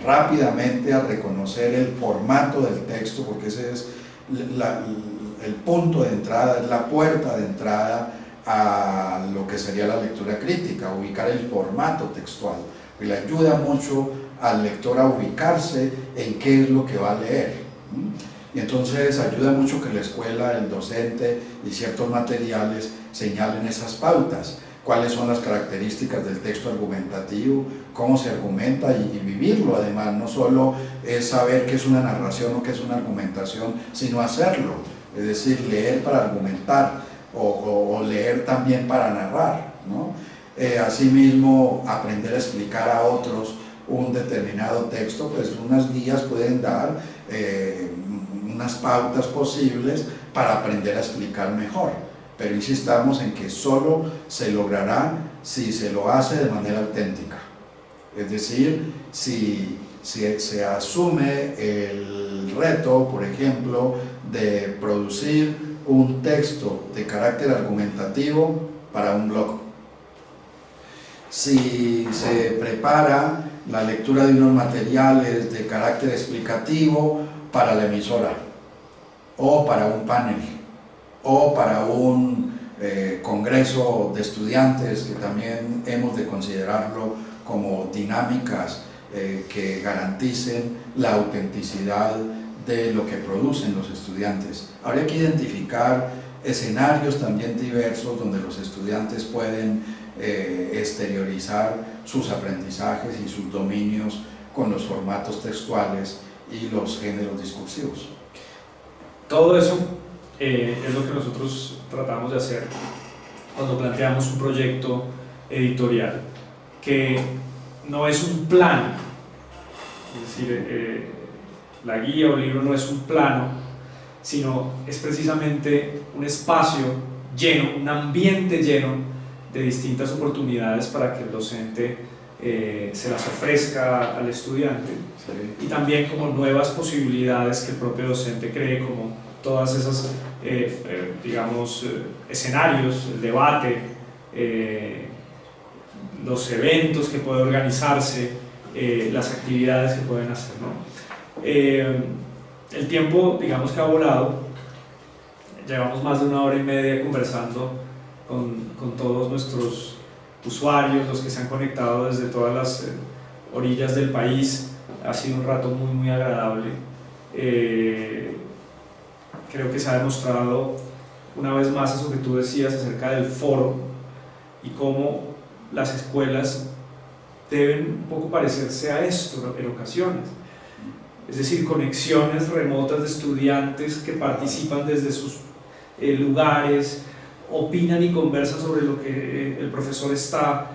rápidamente a reconocer el formato del texto, porque ese es el punto de entrada, es la puerta de entrada a lo que sería la lectura crítica, ubicar el formato textual, y le ayuda mucho al lector a ubicarse en qué es lo que va a leer. Y entonces ayuda mucho que la escuela, el docente y ciertos materiales señalen esas pautas, cuáles son las características del texto argumentativo, cómo se argumenta, y vivirlo además. No solo es saber qué es una narración o qué es una argumentación, sino hacerlo, es decir, leer para argumentar o leer también para narrar, ¿no? Asimismo, aprender a explicar a otros un determinado texto, pues unas guías pueden dar unas pautas posibles para aprender a explicar mejor, pero insistamos en que solo se logrará si se lo hace de manera auténtica, es decir, si se asume el reto, por ejemplo, de producir un texto de carácter argumentativo para un blog. si se prepara la lectura de unos materiales de carácter explicativo para la emisora, o para un panel, o para un congreso de estudiantes, que también hemos de considerarlo como dinámicas que garanticen la autenticidad de lo que producen los estudiantes. Habría que identificar escenarios también diversos donde los estudiantes pueden exteriorizar sus aprendizajes y sus dominios con los formatos textuales y los géneros discursivos. Todo eso es lo que nosotros tratamos de hacer cuando planteamos un proyecto editorial, que no es un plano, es decir, la guía o el libro no es un plano, sino es precisamente un espacio lleno, un ambiente lleno de distintas oportunidades para que el docente se las ofrezca al estudiante, sí, y también como nuevas posibilidades que el propio docente cree, como todas esas digamos escenarios, el debate, los eventos que puede organizarse, las actividades que pueden hacer, ¿no? El tiempo, digamos que ha volado. Llevamos más de 1 hora y media conversando con todos nuestros usuarios, los que se han conectado desde todas las orillas del país. Ha sido un rato muy, muy agradable. Creo que se ha demostrado una vez más eso que tú decías acerca del foro y cómo las escuelas deben un poco parecerse a esto en ocasiones. Es decir, conexiones remotas de estudiantes que participan desde sus lugares, opinan y conversan sobre lo que el profesor está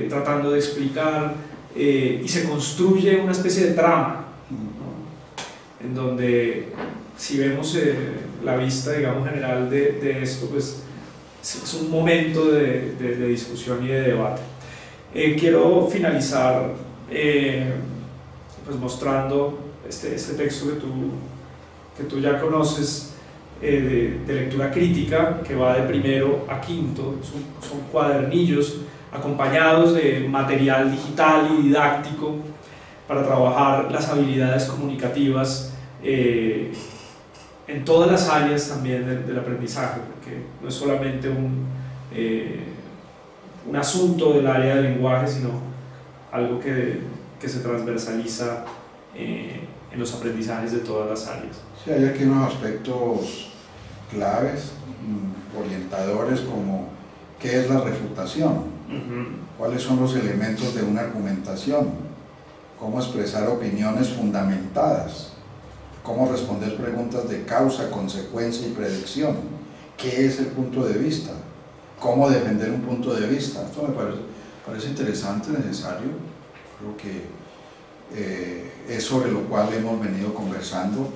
tratando de explicar, y se construye una especie de trama, ¿no? En donde, si vemos la vista, digamos, general de esto, pues es un momento de discusión y de debate. Quiero finalizar pues mostrando este texto que tú ya conoces, de lectura crítica, que va de primero a quinto. Son cuadernillos acompañados de material digital y didáctico para trabajar las habilidades comunicativas en todas las áreas también del aprendizaje, porque no es solamente un asunto del área del lenguaje, sino algo que se transversaliza en los aprendizajes de todas las áreas. Sí, hay aquí unos aspectos claves, orientadores, como qué es la refutación, cuáles son los elementos de una argumentación, cómo expresar opiniones fundamentadas, cómo responder preguntas de causa, consecuencia y predicción, qué es el punto de vista, cómo defender un punto de vista. Esto me parece interesante, necesario. Creo que es sobre lo cual hemos venido conversando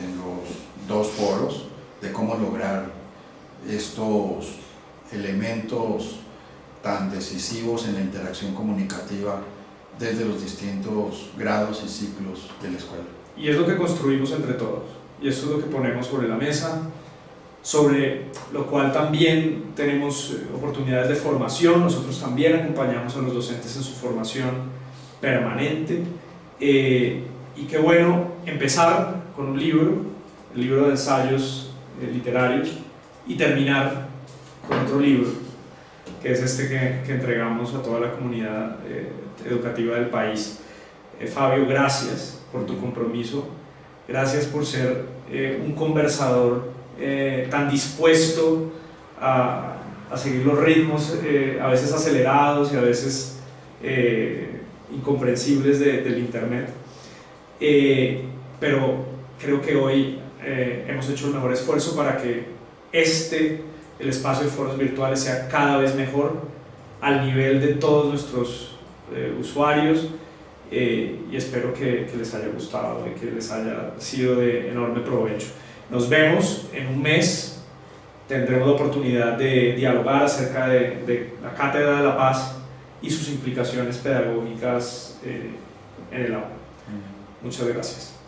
en los 2 foros, de cómo lograr estos elementos tan decisivos en la interacción comunicativa desde los distintos grados y ciclos de la escuela. Y es lo que construimos entre todos, y eso es lo que ponemos sobre la mesa, sobre lo cual también tenemos oportunidades de formación. Nosotros también acompañamos a los docentes en su formación permanente, y qué bueno empezar con un libro, el libro de ensayos literarios, y terminar con otro libro, que es este que entregamos a toda la comunidad educativa del país. Fabio, gracias por tu compromiso, gracias por ser un conversador tan dispuesto a seguir los ritmos a veces acelerados y a veces incomprensibles del internet, pero creo que hoy hemos hecho el mejor esfuerzo para que el espacio de foros virtuales sea cada vez mejor al nivel de todos nuestros usuarios, y espero que les haya gustado y que les haya sido de enorme provecho. Nos vemos en un mes, tendremos la oportunidad de dialogar acerca de la Cátedra de la Paz y sus implicaciones pedagógicas en el aula. Muchas gracias.